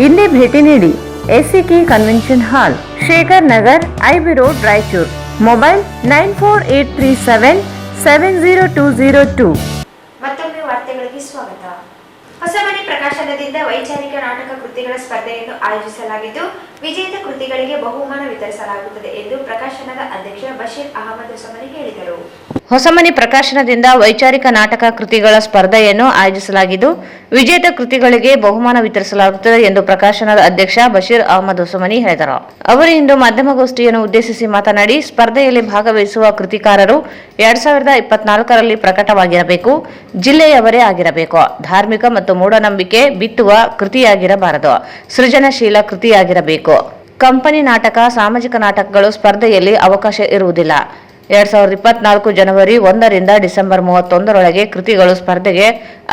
ಇಲ್ಲಿ ಭೇಟಿ ನೀಡಿ. ಎಸಿಕೆ ಕನ್ವೆನ್ಷನ್ ಹಾಲ್, Shekhar Nagar, IB road, Raichur. Mobile 9483770202. ಮತ್ತೊಮ್ಮೆ ವಾರ್ತೆಗಳಿಗೆ ಸ್ವಾಗತ. ಹೊಸಮನೆ ಪ್ರಕಾಶನದಿಂದ ವೈಚಾರಿಕ ನಾಟಕ ಕೃತಿಗಳ ಸ್ಪರ್ಧೆಯನ್ನು ಆಯೋಜಿಸಲಾಗಿದ್ದು, ವಿಜೇತ ಕೃತಿಗಳಿಗೆ ಬಹುಮಾನ ವಿತರಿಸಲಾಗುತ್ತದೆ ಎಂದು ಪ್ರಕಾಶನದ ಅಧ್ಯಕ್ಷ ಬಶೀರ್ ಅಹಮದ್ ಹೊಸಮನಿ ಹೇಳಿದರು. ಹೊಸಮನಿ ಪ್ರಕಾಶನದಿಂದ ವೈಚಾರಿಕ ನಾಟಕ ಕೃತಿಗಳ ಸ್ಪರ್ಧೆಯನ್ನು ಆಯೋಜಿಸಲಾಗಿದ್ದು, ವಿಜೇತ ಕೃತಿಗಳಿಗೆ ಬಹುಮಾನ ವಿತರಿಸಲಾಗುತ್ತದೆ ಎಂದು ಪ್ರಕಾಶನದ ಅಧ್ಯಕ್ಷ ಬಶೀರ್ ಅಹಮದ್ ಹೊಸಮನಿ ಹೇಳಿದರು. ಅವರು ಇಂದು ಮಾಧ್ಯಮಗೋಷ್ಠಿಯನ್ನು ಉದ್ದೇಶಿಸಿ ಮಾತನಾಡಿ, ಸ್ಪರ್ಧೆಯಲ್ಲಿ ಭಾಗವಹಿಸುವ ಕೃತಿಕಾರರು 2024ರಲ್ಲಿ ಪ್ರಕಟವಾಗಿರಬೇಕು, ಜಿಲ್ಲೆಯವರೇ ಆಗಿರಬೇಕು, ಧಾರ್ಮಿಕ ಮತ್ತು ಮೂಢನಂಬಿಕೆ ಬಿತ್ತುವ ಕೃತಿಯಾಗಿರಬಾರದು, ಸೃಜನಶೀಲ ಕೃತಿಯಾಗಿರಬೇಕು. ಕಂಪನಿ ನಾಟಕ, ಸಾಮಾಜಿಕ ನಾಟಕಗಳು ಸ್ಪರ್ಧೆಯಲ್ಲಿ ಅವಕಾಶ ಇರುವುದಿಲ್ಲ. 2024 ಜನವರಿ 1ರಿಂದ ಡಿಸೆಂಬರ್ 31ರೊಳಗೆ ಕೃತಿಗಳು ಸ್ಪರ್ಧೆಗೆ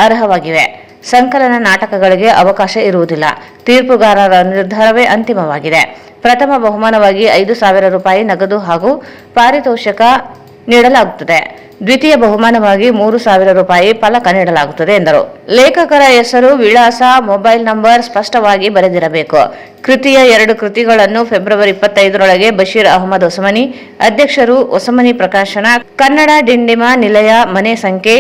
ಅರ್ಹವಾಗಿವೆ. ಸಂಕಲನ ನಾಟಕಗಳಿಗೆ ಅವಕಾಶ ಇರುವುದಿಲ್ಲ. ತೀರ್ಪುಗಾರರ ನಿರ್ಧಾರವೇ ಅಂತಿಮವಾಗಿದೆ. ಪ್ರಥಮ ಬಹುಮಾನವಾಗಿ 5,000 ರೂಪಾಯಿ ನಗದು ಹಾಗೂ ಪಾರಿತೋಷಕ ನೀಡಲಾಗುತ್ತದೆ. ದ್ವಿತೀಯ ಬಹುಮಾನವಾಗಿ 3,000 ರೂಪಾಯಿ ಫಲಕ ನೀಡಲಾಗುತ್ತದೆ ಎಂದರು. ಲೇಖಕರ ಹೆಸರು, ವಿಳಾಸ, ಮೊಬೈಲ್ ನಂಬರ್ ಸ್ಪಷ್ಟವಾಗಿ ಬರೆದಿರಬೇಕು. ಕೃತಿಯ 2 ಕೃತಿಗಳನ್ನು ಫೆಬ್ರವರಿ 25ರೊಳಗೆ ಬಶೀರ್ ಅಹಮದ್ ಹೊಸಮನಿ, ಅಧ್ಯಕ್ಷರು, ಹೊಸಮನಿ ಪ್ರಕಾಶನ, ಕನ್ನಡ ಡಿಂಡಿಮ ನಿಲಯ, ಮನೆ ಸಂಖ್ಯೆ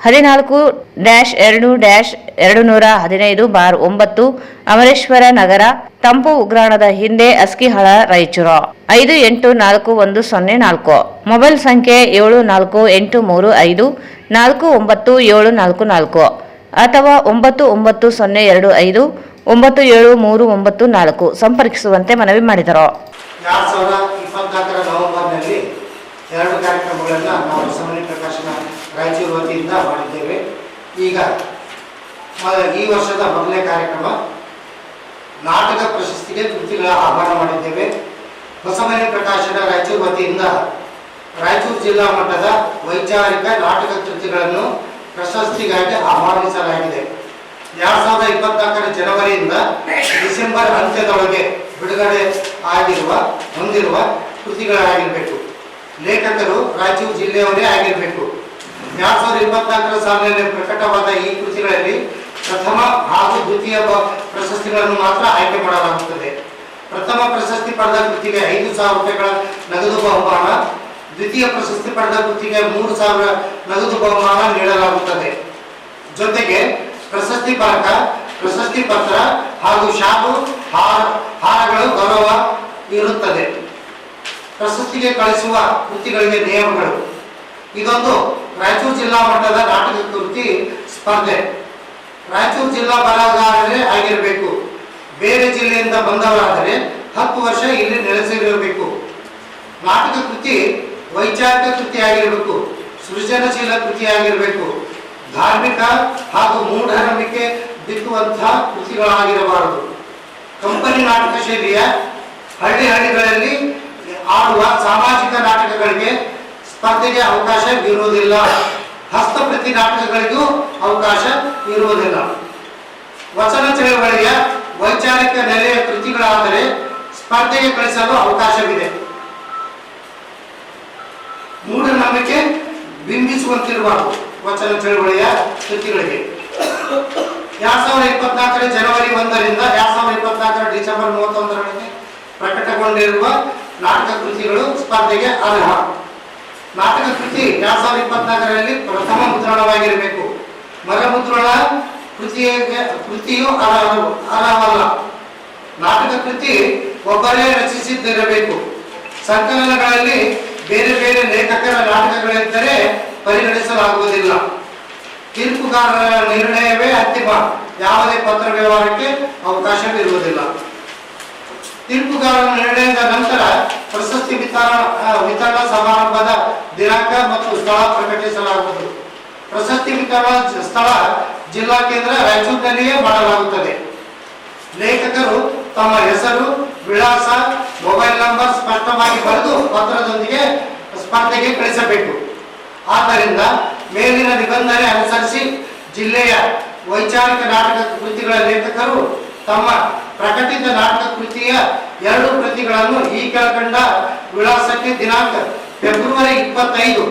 14-2-215-9, ಅಮರೇಶ್ವರ ನಗರ, ತಂಪು ಉಗ್ರಾಣದ ಹಿಂದೆ, ಅಸ್ಕಿಹಳ, ರಾಯಚೂರು 584104. ಮೊಬೈಲ್ ಸಂಖ್ಯೆ 7483549744 ಅಥವಾ 9902597394 ಸಂಪರ್ಕಿಸುವಂತೆ ಮನವಿ ಮಾಡಿದರು. 2024ರ ನವೆಂಬರ್ನಲ್ಲಿ 2 ಕಾರ್ಯಕ್ರಮಗಳನ್ನು ನಾವು ಹೊಸಮನಿ ಪ್ರಕಾಶನ ರಾಯಚೂರು ವತಿಯಿಂದ ಮಾಡಿದ್ದೇವೆ. ಈಗ ಈ ವರ್ಷದ ಮೊದಲನೇ ಕಾರ್ಯಕ್ರಮ ನಾಟಕ ಪ್ರಶಸ್ತಿಗೆ ಕೃತಿಗಳ ಆಹ್ವಾನ ಮಾಡಿದ್ದೇವೆ. ಹೊಸಮನಿ ಪ್ರಕಾಶನ ರಾಯಚೂರು ವತಿಯಿಂದ ರಾಯಚೂರು ಜಿಲ್ಲಾ ಮಟ್ಟದ ವೈಚಾರಿಕ ನಾಟಕ ಕೃತಿಗಳನ್ನು ಪ್ರಶಸ್ತಿಗಾಗಿ ಆಹ್ವಾನಿಸಲಾಗಿದೆ. 2024ರ ಜನವರಿಯಿಂದ ಡಿಸೆಂಬರ್ ಅಂತ್ಯದೊಳಗೆ ಬಿಡುಗಡೆ ಹೊಂದಿರುವ ಕೃತಿಗಳಾಗಿರಬೇಕು. ಲೇಖಕರು ರಾಯಚೂರು ಜಿಲ್ಲೆಯವರೇ ಆಗಿರಬೇಕು. 2024ರ ಸಾಲಿನಲ್ಲಿ ಪ್ರಕಟವಾದ ಈ ಕೃತಿಗಳಲ್ಲಿ ಪ್ರಥಮ ಹಾಗೂ ದ್ವಿತೀಯ ಪ್ರಶಸ್ತಿಗಳನ್ನು ಮಾತ್ರ ಆಯ್ಕೆ ಮಾಡಲಾಗುತ್ತದೆ. ಪ್ರಥಮ ಪ್ರಶಸ್ತಿ ಪಡೆದ ಕೃತಿಗೆ 5,000 ರೂಪಾಯಿಗಳ ನಗದು ಬಹುಮಾನ, ದ್ವಿತೀಯ ಪ್ರಶಸ್ತಿ ಪಡೆದ ಕೃತಿಗೆ 3,000 ನಗದು ಬಹುಮಾನ ನೀಡಲಾಗುತ್ತದೆ. ಜೊತೆಗೆ ಪ್ರಶಸ್ತಿ ಫಲಕ, ಪ್ರಶಸ್ತಿ ಪತ್ರ ಹಾಗೂ ಶಾಲು, ಹಾರಗಳು ಗೌರವ ಇರುತ್ತದೆ. ಪ್ರಶಸ್ತಿಗೆ ಕಳಿಸುವ ಕೃತಿಗಳಿಗೆ ನಿಯಮಗಳು. ಇದೊಂದು ರಾಯಚೂರು ಜಿಲ್ಲಾ ಮಟ್ಟದ ನಾಟಕ ಕೃತಿ ಸ್ಪರ್ಧೆ. ರಾಯಚೂರು ಜಿಲ್ಲಾ ಬರಹಗಾರರೇ ಆಗಿರಬೇಕು. ಬೇರೆ ಜಿಲ್ಲೆಯಿಂದ ಬಂದವರಾದರೆ 10 ವರ್ಷ ಇಲ್ಲಿ ನೆಲೆಸಿರಬೇಕು. ನಾಟಕ ಕೃತಿ ವೈಚಾರಿಕ ಕೃತಿಯಾಗಿರಬೇಕು, ಸೃಜನಶೀಲ ಕೃತಿಯಾಗಿರಬೇಕು, ಧಾರ್ಮಿಕ ಹಾಗೂ ಮೂಢನಂಬಿಕೆ ಬಿತ್ತುವಂತಹ ಕೃತಿಗಳಾಗಿರಬಾರದು. ಕಂಪನಿ ನಾಟಕ ಶೈಲಿಯ ಹಳ್ಳಿಗಳಲ್ಲಿ ಆಡುವ ಸಾಮಾಜಿಕ ನಾಟಕಗಳಿಗೆ ಸ್ಪರ್ಧೆಗೆ ಅವಕಾಶ ಇರುವುದಿಲ್ಲ. ಹಸ್ತಪ್ರತಿ ನಾಟಕಗಳಿಗೂ ಅವಕಾಶ ಇರುವುದಿಲ್ಲ. ವಚನ ಚಳವಳಿಯ ವೈಚಾರಿಕ ನೆಲೆಯ ಕೃತಿಗಳಾದರೆ ಸ್ಪರ್ಧೆಗೆ ಕಳಿಸಲು ಅವಕಾಶವಿದೆ. ಮೂಢನಂಬಿಕೆ ಬಿಂಬಿಸುವಂತಿರುವ ವಚನ ಚಳವಳಿಯ ಕೃತಿಗಳಿಗೆ 2024ರ ಜನವರಿ 1ರಿಂದ 2024ರ ಡಿಸೆಂಬರ್ 31ರವರೆಗೆ ಪ್ರಕಟಗೊಂಡಿರುವ ನಾಟಕ ಕೃತಿಗಳು ಸ್ಪರ್ಧೆಗೆ ಅರ್ಹ. ನಾಟಕ ಕೃತಿ 2024ರಲ್ಲಿ ಪ್ರಥಮ ಮುದ್ರಣವಾಗಿರಬೇಕು. ಮರಮುದ್ರಣ ಕೃತಿಯು ಅರ್ಹವಲ್ಲ. ನಾಟಕ ಕೃತಿ ಒಬ್ಬರೇ ರಚಿಸಿದ್ದಿರಬೇಕು. ಸಂಕಲನಗಳಲ್ಲಿ ಬೇರೆ ಬೇರೆ ಲೇಖಕರ ನಾಟಕಗಳಿದ್ದರೆ ಪರಿಗಣಿಸಲಾಗುವುದಿಲ್ಲ. ತೀರ್ಪುಗಾರರ ನಿರ್ಣಯವೇ ಅಂತಿಮ. ಯಾವುದೇ ಪತ್ರ ವ್ಯವಹಾರಕ್ಕೆ ಅವಕಾಶವಿರುವುದಿಲ್ಲ. ತೀರ್ಪುಗಾರರ ನಿರ್ಣಯದ ನಂತರ ಪ್ರಶಸ್ತಿ ವಿತರಣಾ ಸಮಾರಂಭದ ದಿನಾಂಕ ಮತ್ತು ಸ್ಥಳ ಪ್ರಕಟಿಸಲಾಗುವುದು. ಪ್ರಶಸ್ತಿ ವಿತರಣಾ ಸ್ಥಳ ಜಿಲ್ಲಾ ಕೇಂದ್ರ ರಾಯಚೂರಿನಲ್ಲಿಯೇ ಮಾಡಲಾಗುತ್ತದೆ. ಲೇಖಕರು ತಮ್ಮ ಹೆಸರು, ವಿಳಾಸ, ಮೊಬೈಲ್ ನಂಬರ್ ಸ್ಪಷ್ಟವಾಗಿ ಬರೆದು ಪತ್ರದೊಂದಿಗೆ ಸ್ಪರ್ಧೆಗೆ ಕಳಿಸಬೇಕು. ಆದ್ದರಿಂದ ಮೇಲಿನ ನಿಬಂಧನೆ ಅನುಸರಿಸಿ ಜಿಲ್ಲೆಯ ವೈಚಾರಿಕ ನಾಟಕ ಕೃತಿಗಳ ಲೇಖಕರು ತಮ್ಮ ಪ್ರಕಟಿತ ನಾಟಕ ಕೃತಿಯ 2 ಪ್ರತಿಗಳನ್ನು ಈ ಕೆಳಕಂಡ ವಿಳಾಸಕ್ಕೆ ದಿನಾಂಕ ಫೆಬ್ರವರಿ 25,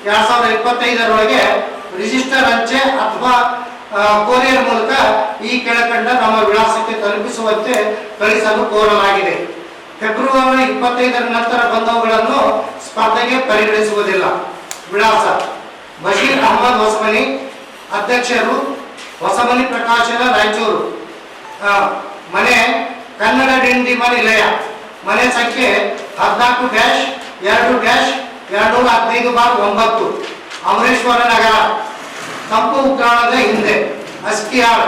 2025 ರಿಜಿಸ್ಟರ್ ಅಂಚೆ ಅಥವಾ ಕೊರಿಯರ್ ಮೂಲಕ ಈ ಕೆಳಕಂಡ ನಮ್ಮ ವಿಳಾಸಕ್ಕೆ ತಲುಪಿಸುವಂತೆ ಕಳಿಸಲು ಕೋರಲಾಗಿದೆ. ಫೆಬ್ರವರಿ 25 ನಂತರ ಬಂದವುಗಳನ್ನು ಸ್ಪರ್ಧೆಗೆ ಪರಿಗಣಿಸುವುದಿಲ್ಲ. ವಿಳಾಸ: ಬಶೀರ್ ಅಹಮದ್ ಹೊಸಮನಿ, ಅಧ್ಯಕ್ಷರು, ಹೊಸಮನಿ ಪ್ರಕಾಶನ, ರಾಯಚೂರು. ಮನೆ ಕನ್ನಡ ಡಿಂಡಿಮ ನಿಲಯ, ಮನೆ ಸಂಖ್ಯೆ 14-2-215/9, ಅಮರೇಶ್ವರ ನಗರ, ತಂಪು ಉಗ್ರಾಣದ ಹಿಂದೆ, ಅಸ್ಕಿಯಾಳ್,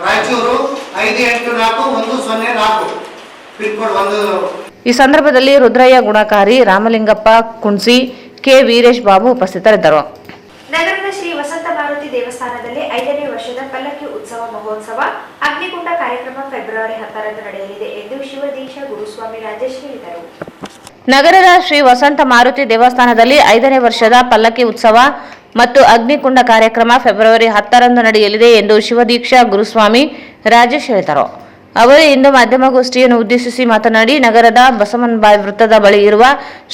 ರಾಯಚೂರು 584104, ಪಿನ್ಕೋಡ್ 1. ಈ ಸಂದರ್ಭದಲ್ಲಿ ರುದ್ರಯ್ಯ ಗುಣಕಾರಿ, ರಾಮಲಿಂಗಪ್ಪ ಕುಣ್ಸಿ, ಕೆ ವೀರೇಶ್ ಬಾಬು ಉಪಸ್ಥಿತರಿದ್ದರು. ನಗರದ ಶ್ರೀ ವಸಂತ ಮಾರುತಿ ದೇವಸ್ಥಾನದಲ್ಲಿ 5ನೇ ವರ್ಷದ ಪಲ್ಲಕ್ಕಿ ಉತ್ಸವ ಮಹೋತ್ಸವ ಅಗ್ನಿಕುಂಡ ಕಾರ್ಯಕ್ರಮ ಫೆಬ್ರವರಿ 10ರಂದು ನಡೆಯಲಿದೆ ಎಂದು ಶಿವದೀಕ್ಷಾ ಗುರುಸ್ವಾಮಿ ರಾಜೇಶ್ ಹೇಳಿದರು. ನಗರದ ಶ್ರೀ ವಸಂತ ಮಾರುತಿ ದೇವಸ್ಥಾನದಲ್ಲಿ 5ನೇ ವರ್ಷದ ಪಲ್ಲಕ್ಕಿ ಉತ್ಸವ ಮತ್ತು ಅಗ್ನಿಕುಂಡ ಕಾರ್ಯಕ್ರಮ ಫೆಬ್ರವರಿ 10ರಂದು ನಡೆಯಲಿದೆ ಎಂದು ಶಿವದೀಕ್ಷಾ ಗುರುಸ್ವಾಮಿ ರಾಜೇಶ್ ಹೇಳಿದರು. ಅವರು ಇಂದು ಮಾಧ್ಯಮಗೋಷ್ಠಿಯನ್ನು ಉದ್ದೇಶಿಸಿ ಮಾತನಾಡಿ, ನಗರದ ಬಸವನಬಾಯಿ ವೃತ್ತದ ಬಳಿ ಇರುವ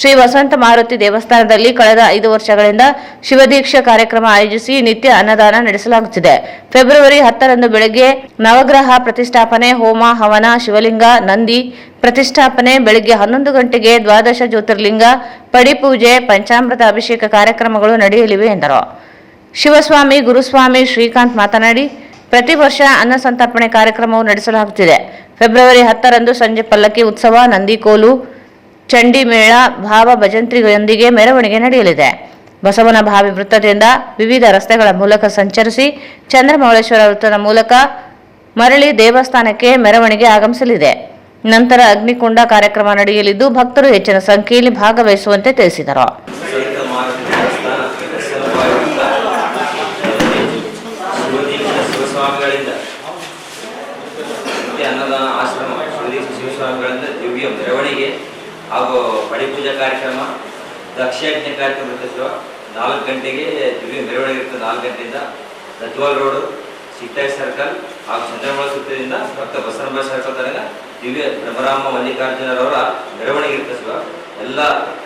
ಶ್ರೀ ವಸಂತ ಮಾರುತಿ ದೇವಸ್ಥಾನದಲ್ಲಿ ಕಳೆದ 5 ವರ್ಷಗಳಿಂದ ಶಿವದೀಕ್ಷಾ ಕಾರ್ಯಕ್ರಮ ಆಯೋಜಿಸಿ ನಿತ್ಯ ಅನ್ನದಾನ ನಡೆಸಲಾಗುತ್ತಿದೆ. ಫೆಬ್ರವರಿ 10ರಂದು ಬೆಳಗ್ಗೆ ನವಗ್ರಹ ಪ್ರತಿಷ್ಠಾಪನೆ, ಹೋಮ ಹವನ, ಶಿವಲಿಂಗ ನಂದಿ ಪ್ರತಿಷ್ಠಾಪನೆ, ಬೆಳಗ್ಗೆ 11 ಗಂಟೆಗೆ ದ್ವಾದಶ ಜ್ಯೋತಿರ್ಲಿಂಗ ಪಡಿಪೂಜೆ, ಪಂಚಾಮೃತ ಅಭಿಷೇಕ ಕಾರ್ಯಕ್ರಮಗಳು ನಡೆಯಲಿವೆ ಎಂದರು. ಶಿವಸ್ವಾಮಿ ಗುರುಸ್ವಾಮಿ ಶ್ರೀಕಾಂತ್ ಮಾತನಾಡಿ, ಪ್ರತಿ ವರ್ಷ ಅನ್ನ ಸಂತರ್ಪಣೆ ಕಾರ್ಯಕ್ರಮವು ನಡೆಸಲಾಗುತ್ತಿದೆ. ಫೆಬ್ರವರಿ 10ರಂದು ಸಂಜೆ ಪಲ್ಲಕ್ಕಿ ಉತ್ಸವ, ನಂದಿಕೋಲು, ಚಂಡಿ ಮೇಳ, ಭಾವ ಭಜಂತ್ರಿಗಳೊಂದಿಗೆ ಮೆರವಣಿಗೆ ನಡೆಯಲಿದೆ. ಬಸವನ ಬಾವಿ ವೃತ್ತದಿಂದ ವಿವಿಧ ರಸ್ತೆಗಳ ಮೂಲಕ ಸಂಚರಿಸಿ ಚಂದ್ರಮೌಳೇಶ್ವರ ವೃತ್ತದ ಮೂಲಕ ಮರಳಿ ದೇವಸ್ಥಾನಕ್ಕೆ ಮೆರವಣಿಗೆ ಆಗಮಿಸಲಿದೆ. ನಂತರ ಅಗ್ನಿಕುಂಡ ಕಾರ್ಯಕ್ರಮ ನಡೆಯಲಿದ್ದು ಭಕ್ತರು ಹೆಚ್ಚಿನ ಸಂಖ್ಯೆಯಲ್ಲಿ ಭಾಗವಹಿಸುವಂತೆ ತಿಳಿಸಿದರು. ಶಿವಸ್ವಾಮಿಗಳಿಂದ ಅನ್ನದಾನ ಆಶ್ರಮ ಶಿವಸ್ವಾಮಿಗಳಿಂದ ದಿವ್ಯ ಮೆರವಣಿಗೆ ಹಾಗೂ ಪಡಿಪೂಜಾ ಕಾರ್ಯಕ್ರಮ, ದಕ್ಷಯಜ್ಞ ಕಾರ್ಯಕ್ರಮ ಇರ್ತದೆ. 4 ಗಂಟೆಗೆ ದಿವ್ಯ ಮೆರವಣಿಗೆ ಇರ್ತದೆ. 4 ಗಂಟೆಯಿಂದ ರಜ್ವಾಲ್ ರೋಡು, ಸಿಟ್ಟಾಯಿ ಸರ್ಕಲ್ ಹಾಗೂ ಚಂದ್ರಮೌಳ ವೃತ್ತದಿಂದ ಡಾಕ್ಟರ್ ಬಸವನಬಾಯಿ ಸರ್ಕಲ್ ತನಕ ದಿವ್ಯ ಬ್ರಹ್ಮರಾಮ ಮಲ್ಲಿಕಾರ್ಜುನರವರ ಮೆರವಣಿಗೆ ಇರ್ತದೆ. ಎಲ್ಲ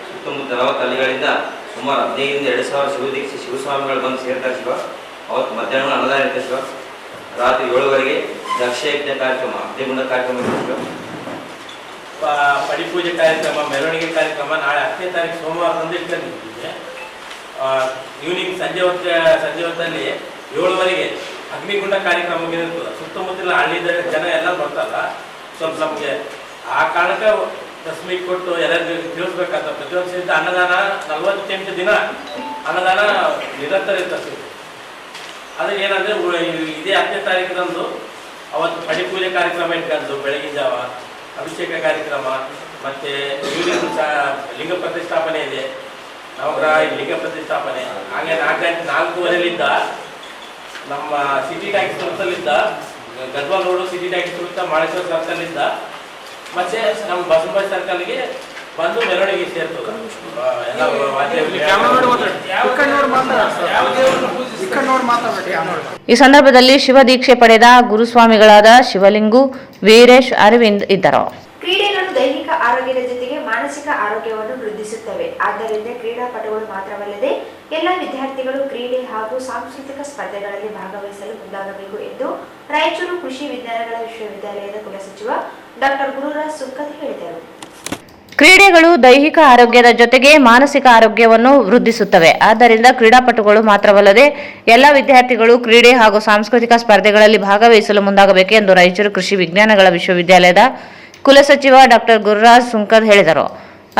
ಸುತ್ತಮುತ್ತ 40 ಹಳ್ಳಿಗಳಿಂದ ಸುಮಾರು 15,000-2,000 ಶಿವದೀಕ್ಷೆ ಶಿವಸ್ವಾಮಿಗಳು ಬಂದು ಸೇರ್ತಾರೆ. ಅವತ್ತು ಮಧ್ಯಾಹ್ನ ಅನ್ನದಾನ ಇರ್ತದೆ. ರಾತ್ರಿ 7 ದಕ್ಷಯಜ್ಞ ಕಾರ್ಯಕ್ರಮ, ಅಗ್ನಿಗುಂಡ ಕಾರ್ಯಕ್ರಮ ಇರ್ತದೆ. ಪಡಿಪೂಜೆ ಕಾರ್ಯಕ್ರಮ, ಮೆರವಣಿಗೆ ಕಾರ್ಯಕ್ರಮ ನಾಳೆ 10ನೇ ತಾರೀಕು ಸೋಮವಾರದಂದು ಇಟ್ಕೊಂಡಿದ್ದೀವಿ. ಈವ್ನಿಂಗ್ ಸಂಜೆ ಹೊತ್ತಲ್ಲಿ 7 ಅಗ್ನಿಗುಂಡ ಕಾರ್ಯಕ್ರಮ ಇರ್ತದೆ. ಸುತ್ತಮುತ್ತಲ ಹಳ್ಳಿದ ಜನ ಎಲ್ಲ ಬರ್ತಾರಲ್ಲ, ಸ್ವಲ್ಪ ನಮಗೆ ಆ ಕಾರಣಕ್ಕೆ ತಸ್ಮೀಕ್ ಕೊಟ್ಟು ಎಲ್ಲರಿಗೂ ತಿಳಿಸ್ಬೇಕಾಗ್ತದೆ. ಪ್ರತಿಯೊಂದು ಅನ್ನದಾನ 48 ದಿನ ಅನ್ನದಾನ ನಿರಂತರ ಇರ್ತದೆ. ಅದೇ ಏನಂದರೆ ಇದೇ 10ನೇ ತಾರೀಕಿನಂದು ಅವತ್ತು ಪಡಿಪೂಜೆ ಕಾರ್ಯಕ್ರಮ ಇಟ್ಕೊಂಡು ಬೆಳಗಿನ ಜಾವ ಅಭಿಷೇಕ ಕಾರ್ಯಕ್ರಮ, ಮತ್ತು ಲಿಂಗ ಪ್ರತಿಷ್ಠಾಪನೆ ಇದೆ. ನವಗ್ರಹ ಲಿಂಗ ಪ್ರತಿಷ್ಠಾಪನೆ ಹಾಗೆ 4:45 ನಮ್ಮ ಸಿಟಿ ಟ್ಯಾಕ್ಸ್ ವೃತ್ತಲಿದ್ದ ಗದ್ವಾಲ್ ರೋಡು, ಸಿಟಿ ಟ್ಯಾಕ್ಸ್ ವೃತ್ತ, ಮಾಳೇಶ್ವರ ಸರ್ಕಲಿಂದ ಮತ್ತೆ ನಮ್ಮ ಬಸವನಬಾಯಿ ಸರ್ಕಲ್ಗೆ ಬಂದು ಮೆರವಣಿಗೆ ಸೇರ್ತದೆ. ಈ ಸಂದರ್ಭದಲ್ಲಿ ಶಿವದೀಕ್ಷೆ ಪಡೆದ ಗುರುಸ್ವಾಮಿಗಳಾದ ಶಿವಲಿಂಗು, ವೀರೇಶ್, ಅರವಿಂದ್ ಇದ್ದರು. ಕ್ರೀಡೆಗಳು ದೈಹಿಕ ಆರೋಗ್ಯದ ಜೊತೆಗೆ ಮಾನಸಿಕ ಆರೋಗ್ಯವನ್ನು ವೃದ್ಧಿಸುತ್ತವೆ. ಆದ್ದರಿಂದ ಕ್ರೀಡಾಪಟುಗಳು ಮಾತ್ರವಲ್ಲದೆ ಎಲ್ಲ ವಿದ್ಯಾರ್ಥಿಗಳು ಕ್ರೀಡೆ ಹಾಗೂ ಸಾಂಸ್ಕೃತಿಕ ಸ್ಪರ್ಧೆಗಳಲ್ಲಿ ಭಾಗವಹಿಸಲು ಮುಂದಾಗಬೇಕು ಎಂದು ರಾಯಚೂರು ಕೃಷಿ ವಿಜ್ಞಾನಗಳ ವಿಶ್ವವಿದ್ಯಾಲಯದ ಕುಲಸಚಿವ ಡಾಕ್ಟರ್ ಗುರುರಾಜ್ ಸುಂಕದ್ ಹೇಳಿದರು. ಕ್ರೀಡೆಗಳು ದೈಹಿಕ ಆರೋಗ್ಯದ ಜೊತೆಗೆ ಮಾನಸಿಕ ಆರೋಗ್ಯವನ್ನು ವೃದ್ಧಿಸುತ್ತವೆ. ಆದ್ದರಿಂದ ಕ್ರೀಡಾಪಟುಗಳು ಮಾತ್ರವಲ್ಲದೆ ಎಲ್ಲ ವಿದ್ಯಾರ್ಥಿಗಳು ಕ್ರೀಡೆ ಹಾಗೂ ಸಾಂಸ್ಕೃತಿಕ ಸ್ಪರ್ಧೆಗಳಲ್ಲಿ ಭಾಗವಹಿಸಲು ಮುಂದಾಗಬೇಕು ಎಂದು ರಾಯಚೂರು ಕೃಷಿ ವಿಜ್ಞಾನಗಳ ವಿಶ್ವವಿದ್ಯಾಲಯದ ಕುಲಸಚಿವ ಡಾಕ್ಟರ್ ಗುರುರಾಜ್ ಸುಂಕದ್ ಹೇಳಿದರು.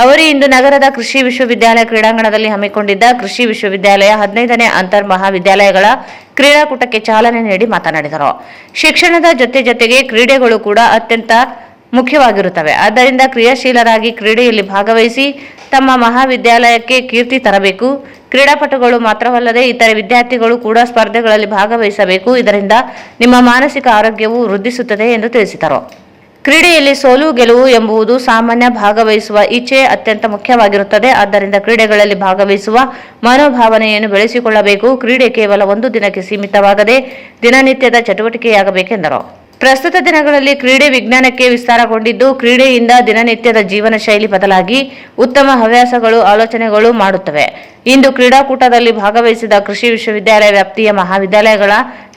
ಅವರು ಇಂದು ನಗರದ ಕೃಷಿ ವಿಶ್ವವಿದ್ಯಾಲಯ ಕ್ರೀಡಾಂಗಣದಲ್ಲಿ ಹಮ್ಮಿಕೊಂಡಿದ್ದ ಕೃಷಿ ವಿಶ್ವವಿದ್ಯಾಲಯ 15ನೇ ಅಂತರ್ ಮಹಾವಿದ್ಯಾಲಯಗಳ ಕ್ರೀಡಾಕೂಟಕ್ಕೆ ಚಾಲನೆ ನೀಡಿ ಮಾತನಾಡಿದರು. ಶಿಕ್ಷಣದ ಜೊತೆಗೆ ಕ್ರೀಡೆಗಳು ಕೂಡ ಅತ್ಯಂತ ಮುಖ್ಯವಾಗಿರುತ್ತವೆ. ಆದ್ದರಿಂದ ಕ್ರಿಯಾಶೀಲರಾಗಿ ಕ್ರೀಡೆಯಲ್ಲಿ ಭಾಗವಹಿಸಿ ತಮ್ಮ ಮಹಾವಿದ್ಯಾಲಯಕ್ಕೆ ಕೀರ್ತಿ ತರಬೇಕು. ಕ್ರೀಡಾಪಟುಗಳು ಮಾತ್ರವಲ್ಲದೆ ಇತರೆ ವಿದ್ಯಾರ್ಥಿಗಳು ಕೂಡ ಸ್ಪರ್ಧೆಗಳಲ್ಲಿ ಭಾಗವಹಿಸಬೇಕು. ಇದರಿಂದ ನಿಮ್ಮ ಮಾನಸಿಕ ಆರೋಗ್ಯವು ವೃದ್ಧಿಸುತ್ತದೆ ಎಂದು ತಿಳಿಸಿದರು. ಕ್ರೀಡೆಯಲ್ಲಿ ಸೋಲು ಗೆಲುವು ಎಂಬುದು ಸಾಮಾನ್ಯ. ಭಾಗವಹಿಸುವ ಇಚ್ಛೆ ಅತ್ಯಂತ ಮುಖ್ಯವಾಗಿರುತ್ತದೆ. ಆದ್ದರಿಂದ ಕ್ರೀಡೆಗಳಲ್ಲಿ ಭಾಗವಹಿಸುವ ಮನೋಭಾವನೆಯನ್ನು ಬೆಳೆಸಿಕೊಳ್ಳಬೇಕು. ಕ್ರೀಡೆ ಕೇವಲ ಒಂದು ದಿನಕ್ಕೆ ಸೀಮಿತವಾಗದೆ ದಿನನಿತ್ಯದ ಚಟುವಟಿಕೆಯಾಗಬೇಕೆಂದರು. ಪ್ರಸ್ತುತ ದಿನಗಳಲ್ಲಿ ಕ್ರೀಡೆ ವಿಜ್ಞಾನಕ್ಕೆ ವಿಸ್ತಾರಗೊಂಡಿದ್ದು, ಕ್ರೀಡೆಯಿಂದ ದಿನನಿತ್ಯದ ಜೀವನ ಶೈಲಿ ಬದಲಾಗಿ ಉತ್ತಮ ಹವ್ಯಾಸಗಳು, ಆಲೋಚನೆಗಳು ಮಾಡುತ್ತವೆ. ಇಂದು ಕ್ರೀಡಾಕೂಟದಲ್ಲಿ ಭಾಗವಹಿಸಿದ ಕೃಷಿ ವಿಶ್ವವಿದ್ಯಾಲಯ ವ್ಯಾಪ್ತಿಯ ಮಹಾವಿದ್ಯಾಲಯಗಳ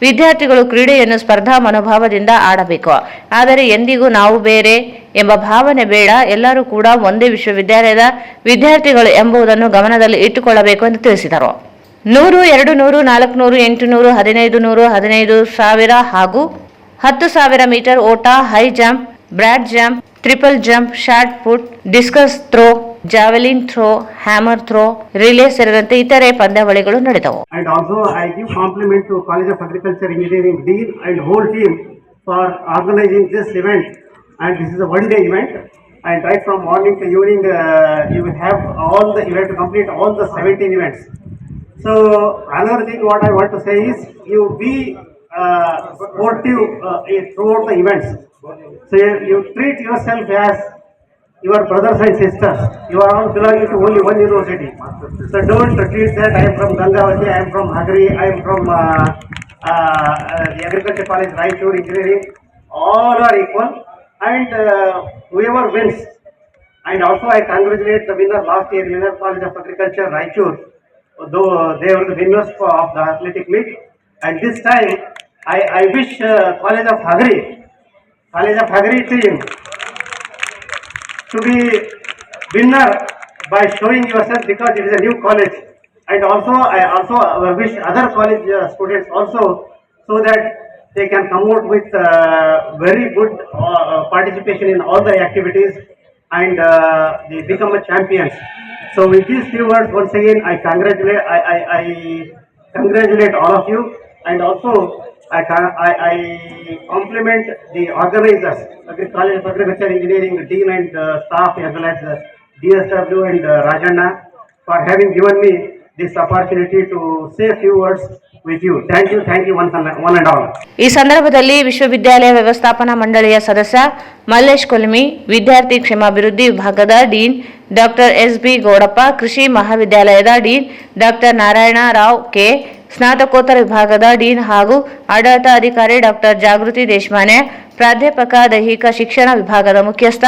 ವಿದ್ಯಾರ್ಥಿಗಳು ಕ್ರೀಡೆಯನ್ನು ಸ್ಪರ್ಧಾ ಮನೋಭಾವದಿಂದ ಆಡಬೇಕು. ಆದರೆ ಎಂದಿಗೂ ನಾವು ಬೇರೆ ಎಂಬ ಭಾವನೆ ಬೇಡ. ಎಲ್ಲರೂ ಕೂಡ ಒಂದೇ ವಿಶ್ವವಿದ್ಯಾಲಯದ ವಿದ್ಯಾರ್ಥಿಗಳು ಎಂಬುದನ್ನು ಗಮನದಲ್ಲಿ ಇಟ್ಟುಕೊಳ್ಳಬೇಕು ಎಂದು ತಿಳಿಸಿದರು. 100, 200, 400, 800, 1500, 15,000 ಹಾಗೂ 10,000 ಮೀಟರ್ ಓಟ, high jump, broad jump, triple jump, shot put, discus throw, javelin throw, hammer throw, relay ಸೇರಿದಂತೆ ಇತರೆ ಪಂದ್ಯಾವಳಿಗಳು ನಡೆದವು. And also I give compliment to College of Agriculture Engineering Dean and whole team for organizing this event. And this is a one-day event. And right from morning to evening, you will have all the event to complete all the 17 events. So another thing what I want to say is you be sportive throughout the events. So you treat yourself as your brothers and sisters. You are all belonging to only one university. So don't treat that I am from Gangavati, I am from Hagri, I am from the Agriculture College, Raichur, Engineering. All are equal, and whoever wins. And also I congratulate the winner last year, winner College of Agriculture, Raichur, though they were the winners of the athletic meet. And this time I wish College of Hagri team to be winner by showing yourself, because it is a new college. And also I wish other college students also, so that they can come out with very good participation in all the activities, and they become a champions. So with these few words, once again I congratulate all of you, and also I compliment the organizers, College of Agriculture Engineering Dean and staff, as well as DSW and Rajanna, for having given me this opportunity to say a few words with you. Thank you one and all. ಈ ಸಂದರ್ಭದಲ್ಲಿ ವಿಶ್ವವಿದ್ಯಾಲಯ ವ್ಯವಸ್ಥಾಪನಾ ಮಂಡಳಿಯ ಸದಸ್ಯ ಮಲ್ಲೇಶ್ ಕೊಲ್ಮಿ, ವಿದ್ಯಾರ್ಥಿ ಕ್ಷೇಮಾಭಿವೃದ್ಧಿ ವಿಭಾಗದ dean doctor SB. Gowdappa, ಕೃಷಿ ಮಹಾವಿದ್ಯಾಲಯದ dean doctor Narayana Rao K, ಸ್ನಾತಕೋತ್ತರ ವಿಭಾಗದ ಡೀನ್ ಹಾಗೂ ಆಡಳಿತ ಅಧಿಕಾರಿ ಡಾಕ್ಟರ್ ಜಾಗೃತಿ ದೇಶಮಾನೆ, ಪ್ರಾಧ್ಯಾಪಕ ದೈಹಿಕ ಶಿಕ್ಷಣ ವಿಭಾಗದ ಮುಖ್ಯಸ್ಥ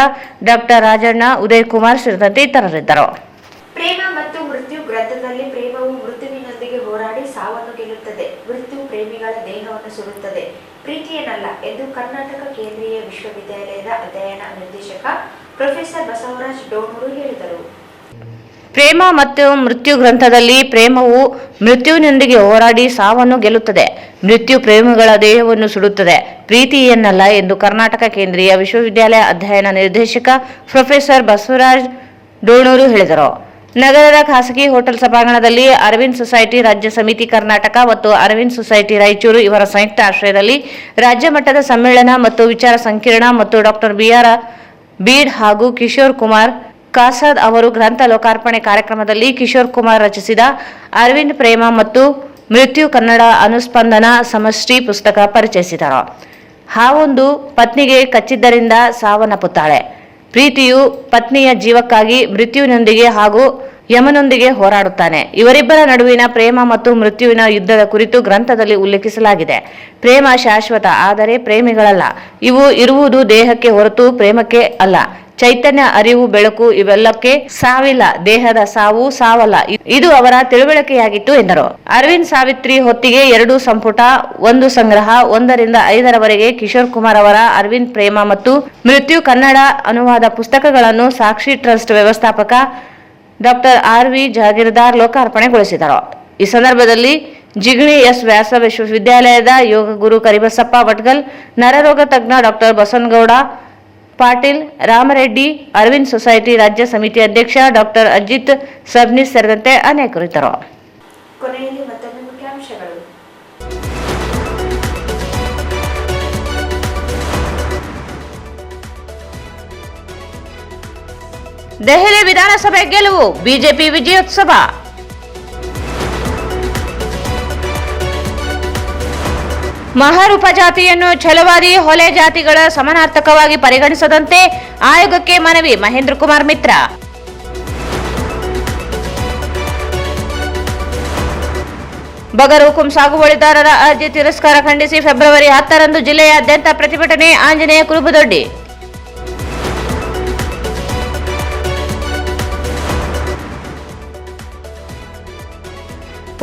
ಡಾಕ್ಟರ್ ರಾಜಣ್ಣ, ಉದಯ್ ಕುಮಾರ್ ಸೇರಿದಂತೆ ಇತರರಿದ್ದರು. ಪ್ರೇಮ ಮತ್ತು ಮೃತ್ಯು ಗ್ರಂಥದಲ್ಲಿ ಪ್ರೇಮವು ಮೃತ್ಯುವಿನೊಂದಿಗೆ ಹೋರಾಡಿ ಸಾವನ್ನು ಗೆಲ್ಲುತ್ತದೆ, ಮೃತ್ಯು ಪ್ರೇಮಿಗಳ ದೇಹವನ್ನು ಸುಡುತ್ತದೆ, ಪ್ರೀತಿಯನ್ನಲ್ಲ ಎಂದು ಕರ್ನಾಟಕ ಕೇಂದ್ರೀಯ ವಿಶ್ವವಿದ್ಯಾಲಯದ ಅಧ್ಯಯನ ನಿರ್ದೇಶಕ ಪ್ರೊಫೆಸರ್ ಬಸವರಾಜ್ ಡೋಣೂರು ಹೇಳಿದರು. ಪ್ರೇಮ ಮತ್ತು ಮೃತ್ಯು ಗ್ರಂಥದಲ್ಲಿ ಪ್ರೇಮವು ಮೃತ್ಯುವಿನೊಂದಿಗೆ ಹೋರಾಡಿ ಸಾವನ್ನು ಗೆಲ್ಲುತ್ತದೆ, ಮೃತ್ಯು ಪ್ರೇಮಿಗಳ ದೇಹವನ್ನು ಸುಡುತ್ತದೆ, ಪ್ರೀತಿಯನ್ನಲ್ಲ ಎಂದು ಕರ್ನಾಟಕ ಕೇಂದ್ರೀಯ ವಿಶ್ವವಿದ್ಯಾಲಯ ಅಧ್ಯಯನ ನಿರ್ದೇಶಕ ಪ್ರೊಫೆಸರ್ ಬಸವರಾಜ್ ಡೋಣೂರು ಹೇಳಿದರು. ನಗರದ ಖಾಸಗಿ ಹೋಟೆಲ್ ಸಭಾಂಗಣದಲ್ಲಿ ಅರವಿಂದ್ ಸೊಸೈಟಿ ರಾಜ್ಯ ಸಮಿತಿ ಕರ್ನಾಟಕ ಮತ್ತು ಅರವಿಂದ್ ಸೊಸೈಟಿ ರಾಯಚೂರು ಇವರ ಸಂಯುಕ್ತ ಆಶ್ರಯದಲ್ಲಿ ರಾಜ್ಯ ಮಟ್ಟದ ಸಮ್ಮೇಳನ ಮತ್ತು ವಿಚಾರ ಸಂಕಿರಣ ಮತ್ತು ಡಾಕ್ಟರ್ ಬಿ.ಆರ್. ಬೀಡ್ ಹಾಗೂ ಕಿಶೋರ್ ಕುಮಾರ್ ಕಾಸಾದ್ ಅವರು ಗ್ರಂಥ ಲೋಕಾರ್ಪಣೆ ಕಾರ್ಯಕ್ರಮದಲ್ಲಿ ಕಿಶೋರ್ ಕುಮಾರ್ ರಚಿಸಿದ ಅರವಿಂದ್ ಪ್ರೇಮ ಮತ್ತು ಮೃತ್ಯು ಕನ್ನಡ ಅನುಸ್ಪಂದನ ಸಮಷ್ಟಿ ಪುಸ್ತಕ ಪರಿಚಯಿಸಿದರು. ಹಾವೊಂದು ಪತ್ನಿಗೆ ಕಚ್ಚಿದ್ದರಿಂದ ಸಾವನ್ನಪ್ಪುತ್ತಾಳೆ. ಪ್ರೀತಿಯು ಪತ್ನಿಯ ಜೀವಕ್ಕಾಗಿ ಮೃತ್ಯುವಿನೊಂದಿಗೆ ಹಾಗೂ ಯಮನೊಂದಿಗೆ ಹೋರಾಡುತ್ತಾನೆ. ಇವರಿಬ್ಬರ ನಡುವಿನ ಪ್ರೇಮ ಮತ್ತು ಮೃತ್ಯುವಿನ ಯುದ್ಧದ ಕುರಿತು ಗ್ರಂಥದಲ್ಲಿ ಉಲ್ಲೇಖಿಸಲಾಗಿದೆ. ಪ್ರೇಮ ಶಾಶ್ವತ, ಆದರೆ ಪ್ರೇಮಿಗಳಲ್ಲ. ಇವು ಇರುವುದು ದೇಹಕ್ಕೆ ಹೊರತು ಪ್ರೇಮಕ್ಕೆ ಅಲ್ಲ. ಚೈತನ್ಯ, ಅರಿವು, ಬೆಳಕು ಇವೆಲ್ಲಕ್ಕೆ ಸಾವಿಲ್ಲ. ದೇಹದ ಸಾವು ಸಾವಲ್ಲ. ಇದು ಅವರ ತಿಳುವಳಿಕೆಯಾಗಿತ್ತು ಎಂದರು. ಅರವಿಂದ್ ಸಾವಿತ್ರಿ ಹೊತ್ತಿಗೆ 2 ಸಂಪುಟ 1 ಸಂಗ್ರಹ 1ರಿಂದ 5ರವರೆಗೆ ಕಿಶೋರ್ ಕುಮಾರ್ ಅವರ ಅರವಿಂದ್ ಪ್ರೇಮ ಮತ್ತು ಮೃತ್ಯು ಕನ್ನಡ ಅನುವಾದ ಪುಸ್ತಕಗಳನ್ನು ಸಾಕ್ಷಿ ಟ್ರಸ್ಟ್ ವ್ಯವಸ್ಥಾಪಕ ಡಾಕ್ಟರ್ ಆರ್.ವಿ. ಜಾಗೀರ್ದಾರ್ ಲೋಕಾರ್ಪಣೆಗೊಳಿಸಿದರು. ಈ ಸಂದರ್ಭದಲ್ಲಿ ಜಿಗಣಿ ಎಸ್ ವ್ಯಾಸ ವಿಶ್ವವಿದ್ಯಾಲಯದ ಯೋಗ ಗುರು ಕರಿಬಸಪ್ಪ ವಟ್ಗಲ್, ನರರೋಗ ತಜ್ಞ ಡಾಕ್ಟರ್ ಬಸನಗೌಡ ಪಾಟೀಲ್, ರಾಮರೆಡ್ಡಿ, ಅರವಿಂದ್ ಸೊಸೈಟಿ ರಾಜ್ಯ ಸಮಿತಿ ಅಧ್ಯಕ್ಷ ಡಾಕ್ಟರ್ ಅಜಿತ್ ಸಬ್ನಿಸ್ ಸೇರಿದಂತೆ ಅನೇಕರಿದ್ದರು. ಕೊನೆಯಲ್ಲಿ ಮತ್ತೊಮ್ಮೆ ಮುಖ್ಯಾಂಶಗಳು. ದೆಹಲಿ ವಿಧಾನಸಭೆ ಗೆಲುವು, ಬಿಜೆಪಿ ವಿಜಯೋತ್ಸವ. ಮಹರ್ ಉಪಜಾತಿಯನ್ನು ಛಲವಾದಿ ಹೊಲೆ ಜಾತಿಗಳ ಸಮಾನಾರ್ಥಕವಾಗಿ ಪರಿಗಣಿಸದಂತೆ ಆಯೋಗಕ್ಕೆ ಮನವಿ, ಮಹೇಂದ್ರ ಕುಮಾರ್ ಮಿತ್ರ. ಬಗರ್ ಹುಕುಂ ಸಾಗುವಳಿದಾರರ ಅರ್ಜಿ ತಿರಸ್ಕಾರ ಖಂಡಿಸಿ ಫೆಬ್ರವರಿ 10ರಂದು ಜಿಲ್ಲೆಯಾದ್ಯಂತ ಪ್ರತಿಭಟನೆ, ಆಂಜನೇಯ ಕುರುಬದೊಡ್ಡಿ.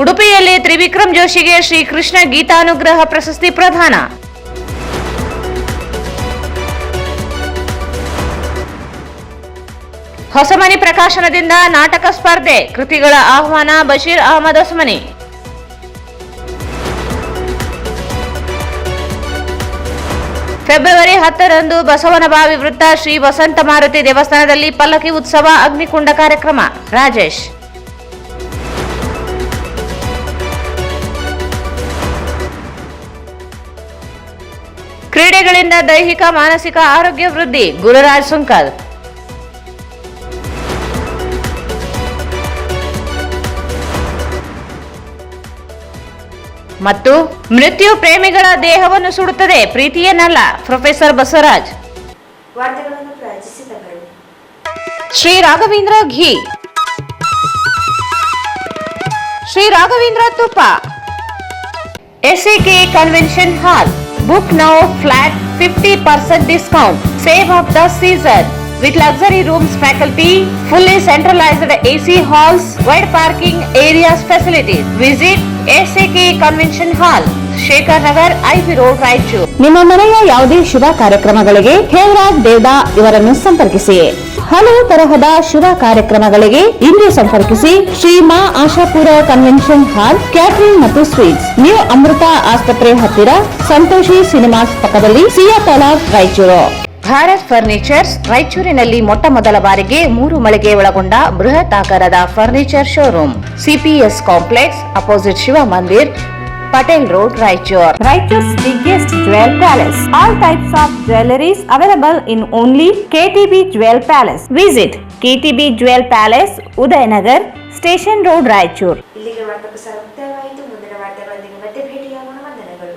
ಉಡುಪಿಯಲ್ಲಿ ತ್ರಿವಿಕ್ರಮ್ ಜೋಶಿಗೆ ಶ್ರೀ ಕೃಷ್ಣ ಗೀತಾನುಗ್ರಹ ಪ್ರಶಸ್ತಿ ಪ್ರದಾನ. ಹೊಸಮನಿ ಪ್ರಕಾಶನದಿಂದ ನಾಟಕ ಸ್ಪರ್ಧೆ, ಕೃತಿಗಳ ಆಹ್ವಾನ, ಬಶೀರ್ ಅಹಮದ್ ಹೊಸಮನಿ. ಫೆಬ್ರವರಿ 10ರಂದು ಬಸವನಬಾವಿ ವೃತ್ತ ಶ್ರೀ ವಸಂತ ಮಾರುತಿ ದೇವಸ್ಥಾನದಲ್ಲಿ ಪಲ್ಲಕ್ಕಿ ಉತ್ಸವ, ಅಗ್ನಿಕುಂಡ ಕಾರ್ಯಕ್ರಮ, ರಾಜೇಶ್. ಕ್ರೀಡೆಗಳಿಂದ ದೈಹಿಕ ಮಾನಸಿಕ ಆರೋಗ್ಯ ವೃದ್ಧಿ, ಗುರುರಾಜ್ ಸುಂಕಲ್. ಮತ್ತು ಮೃತ್ಯು ಪ್ರೇಮಿಗಳ ದೇಹವನ್ನು ಸುಡುತ್ತದೆ, ಪ್ರೀತಿಯನ್ನಲ್ಲ, ಪ್ರೊಫೆಸರ್ ಬಸವರಾಜ್. ವಾರ್ತೆಗಳನ್ನು ಪ್ರಾಯೋಜಿಸಿದವರು ಶ್ರೀ ರಾಘವೇಂದ್ರ ಘೀ, ಶ್ರೀ ರಾಘವೇಂದ್ರ ತುಪ್ಪ, SAK convention hall. Book now, flat 50% discount. Save of the season with luxury rooms, faculty, fully centralized AC halls, wide parking areas, facilities. Visit SAK Convention Hall, Shekhar Nagar, IB Road, Raichur. ನಿಮ್ಮ ಮನೆಯ ಯಾವುದೇ ಶುಭ ಕಾರ್ಯಕ್ರಮಗಳಿಗೆ ಹೇಮರಾಜ್ ದೇವದಾ ಇವರನ್ನು ಸಂಪರ್ಕಿಸಿ. ಹಲವು ತರಹದ ಶುಭ ಕಾರ್ಯಕ್ರಮಗಳಿಗೆ ಇಂದು ಸಂಪರ್ಕಿಸಿ Shri Maa Ashapura convention hall, catering ಮತ್ತು ಸ್ವೀಟ್ಸ್, ನ್ಯೂ ಅಮೃತ ಆಸ್ಪತ್ರೆ ಹತ್ತಿರ, ಸಂತೋಷಿ ಸಿನಿಮಾಸ್ ಪಕ್ಕದಲ್ಲಿ, ಸಿಯಾ ತಲಾಬ್, ರಾಯಚೂರು. ಭಾರತ್ ಫರ್ನಿಚರ್ಸ್ ರಾಯಚೂರಿನಲ್ಲಿ ಮೊಟ್ಟ ಮೊದಲ ಬಾರಿಗೆ 3 ಮಳಿಗೆ ಒಳಗೊಂಡ ಬೃಹತ್ ಆಕಾರದ furniture showroom, CPS complex, opposite Shiva Mandir, Patel Road, Raichur. Raichur's biggest jewel palace. All types of jewelries available in only KTB Jewel Palace. Visit KTB Jewel Palace, Udayanagar, Station Road, Raichur. ಇಲ್ಲಿಗೆ ವಾರ್ತಾ ಪ್ರಸಾರ ಮುಕ್ತಾಯವಾಯಿತು. ಮುಂದಿನ ವಾರ್ತೆಗಳೊಂದಿಗೆ ಮತ್ತೆ ಭೇಟಿಯಾಗೋಣ. ವಂದನೆಗಳು.